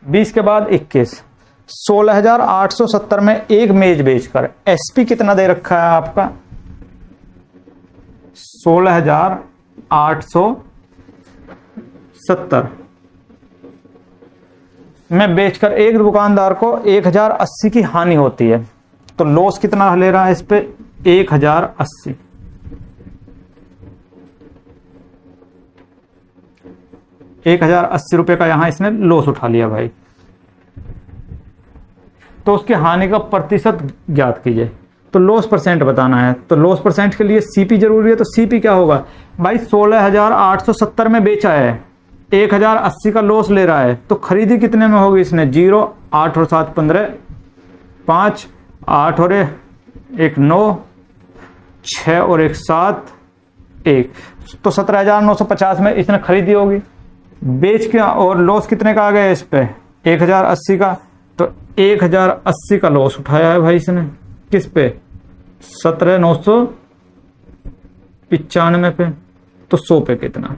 20 के बाद 21। 16,870 में एक मेज बेचकर एसपी कितना दे रखा है आपका? 16,870 में बेचकर एक दुकानदार को 1,080 की हानि होती है। तो लॉस कितना ले रहा है इस पे? 1,080। ₹1,080 का यहां इसने लॉस उठा लिया भाई। तो उसकी हानि का प्रतिशत ज्ञात कीजिए। तो लॉस परसेंट बताना है। तो लॉस परसेंट के लिए सीपी जरूरी है। तो सीपी क्या होगा भाई? 16,870 में बेचा है, 1,080 का लॉस ले रहा है, तो खरीदी कितने में होगी इसने? 0, 8 और 7 15, 5, 8 और 1 9, 6 और 1 7, 1, तो 17,950 में इसने खरीदी होगी। बेच के और लॉस कितने का आ गया इस पे? 1,080 का। तो 1,080 का लॉस उठाया है भाई इसने। किस पे? 17,995 पे। तो 100 पे कितना?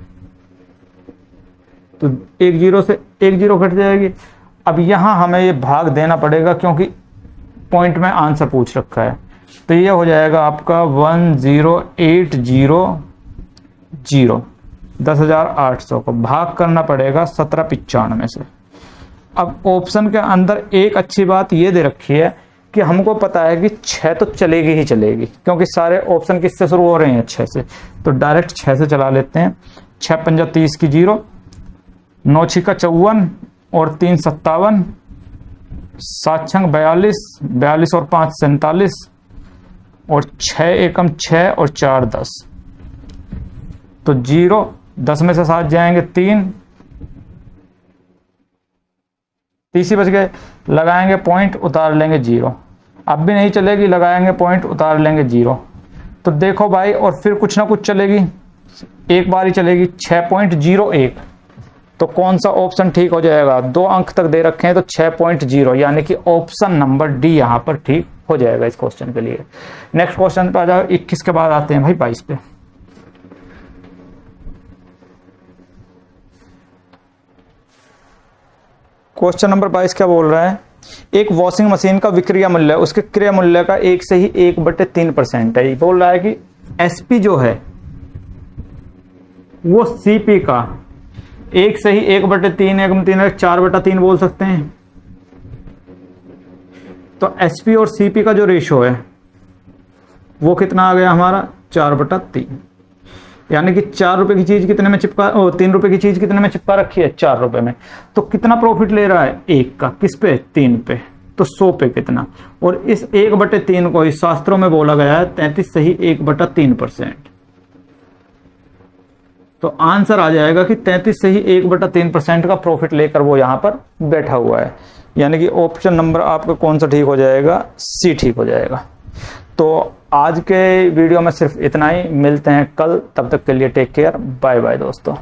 तो 1 0 से 1 0 घट जाएगी। अब यहां हमें ये भाग देना पड़ेगा क्योंकि पॉइंट में आंसर पूछ रखा है। तो ये हो जाएगा आपका 10800, 10,800 को भाग करना पड़ेगा 1795 से। अब ऑप्शन के अंदर एक अच्छी बात ये दे रखी है कि हमको पता है कि 6 तो चलेगी ही चलेगी, क्योंकि सारे ऑप्शन किससे शुरू हो रहे हैं? 6 से। तो डायरेक्ट 6 से चला लेते हैं। 6 पंजा 30 की 0, 9 छिका 54 और 3 57, 7 छंग 42, 42 और 5 47 और 6 एकम 6 और 4 10। तो 0, 10 में से 7 जाएंगे 3, 30 ही बच गए। लगाएंगे पॉइंट, उतार लेंगे 0। अब भी नहीं चलेगी, लगाएंगे पॉइंट, उतार लेंगे 0। तो देखो भाई, और फिर कुछ ना कुछ चलेगी, एक बार ही चलेगी। 6.01। तो कौन सा ऑप्शन ठीक हो जाएगा? 2 अंक तक दे रखे हैं तो 6.0, यानी कि ऑप्शन नंबर डी यहां पर ठीक हो जाएगा इस क्वेश्चन के लिए। नेक्स्ट क्वेश्चन पे आ जाओ। 21 के बाद आते हैं भाई 22 पे। क्वेश्चन नंबर 22 क्या बोल रहा है, एक वॉशिंग मशीन का विक्रय मूल्य उसके क्रय मूल्य का 1 से ही 1/3% है। बोल रहा है कि एसपी जो है वो सीपी का 1 से ही 1/3, 1/3 4/3 बोल सकते हैं। तो एसपी और सीपी का जो रेशो है वो कितना आ गया हमारा 4/3, यानी कि 4 रुपए की चीज कितने में चिपका 3 रुपए की चीज कितने में चिपका रखी है 4 रुपए में। तो कितना प्रॉफिट ले रहा है 1 का, किस पे 3 पे, तो 100 पे कितना। और इस 1/3 को ही शास्त्रों में बोला गया है 33 से ही 1/3%। तो आंसर आ जाएगा कि 33 से ही 1/3% का प्रॉफिट लेकर वो यहां पर बैठा हुआ है, यानी कि ऑप्शन नंबर आपका कौन सा ठीक हो जाएगा, सी ठीक हो जाएगा। तो आज के वीडियो में सिर्फ इतना ही, मिलते हैं कल, तब तक के लिए टेक केयर, बाय बाय दोस्तों।